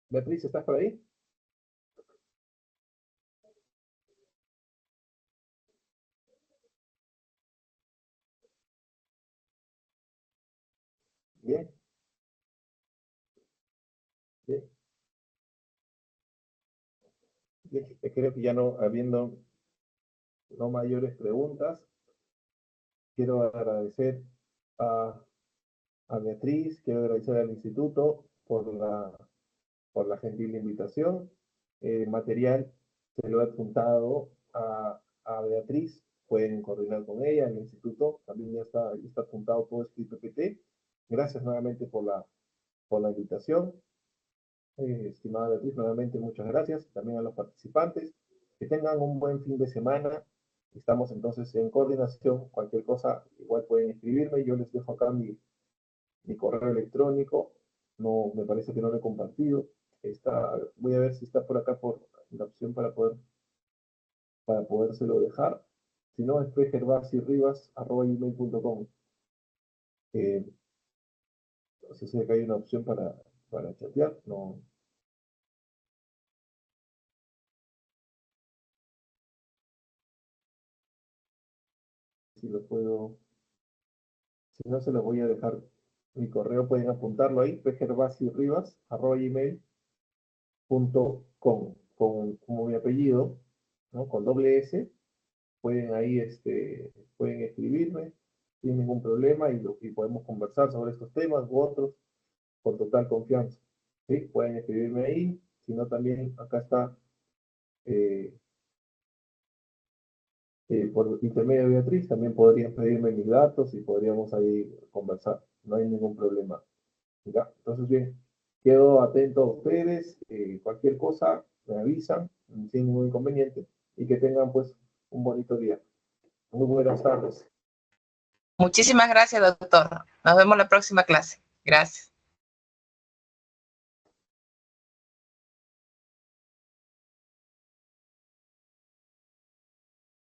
Beatriz, ¿estás por ahí? Bien. Bien. Bien. Creo que ya no, habiendo no mayores preguntas, quiero agradecer a, a Beatriz, quiero agradecer al instituto por la gentil invitación. Material se lo he adjuntado a Beatriz, pueden coordinar con ella en el instituto, también ya está adjuntado todo escrito PPT. Gracias nuevamente por la invitación. Estimada Beatriz, nuevamente muchas gracias, también a los participantes. Que tengan un buen fin de semana. Estamos entonces en coordinación. Cualquier cosa, igual pueden escribirme. Yo les dejo acá mi correo electrónico. Me parece que no lo he compartido. Voy a ver si está por acá por la opción para poder para podérselo dejar. Si no, es pgervasirribas@gmail.com. No sé si acá hay una opción para chatear. No. Si lo puedo. Si no, se los voy a dejar mi correo. Pueden apuntarlo ahí. pgervasirribas@gmail.com. Como mi apellido, ¿no? Con doble S. Pueden ahí, pueden escribirme sin ningún problema y podemos conversar sobre estos temas u otros con total confianza. ¿Sí? Pueden escribirme ahí, si no también acá está por intermedio de Beatriz, también podrían pedirme mis datos y podríamos ahí conversar, no hay ningún problema. ¿Ya? Entonces bien, quedo atento a ustedes, cualquier cosa me avisan sin ningún inconveniente y que tengan pues un bonito día. Muy buenas tardes. Muchísimas gracias, doctor. Nos vemos en la próxima clase. Gracias.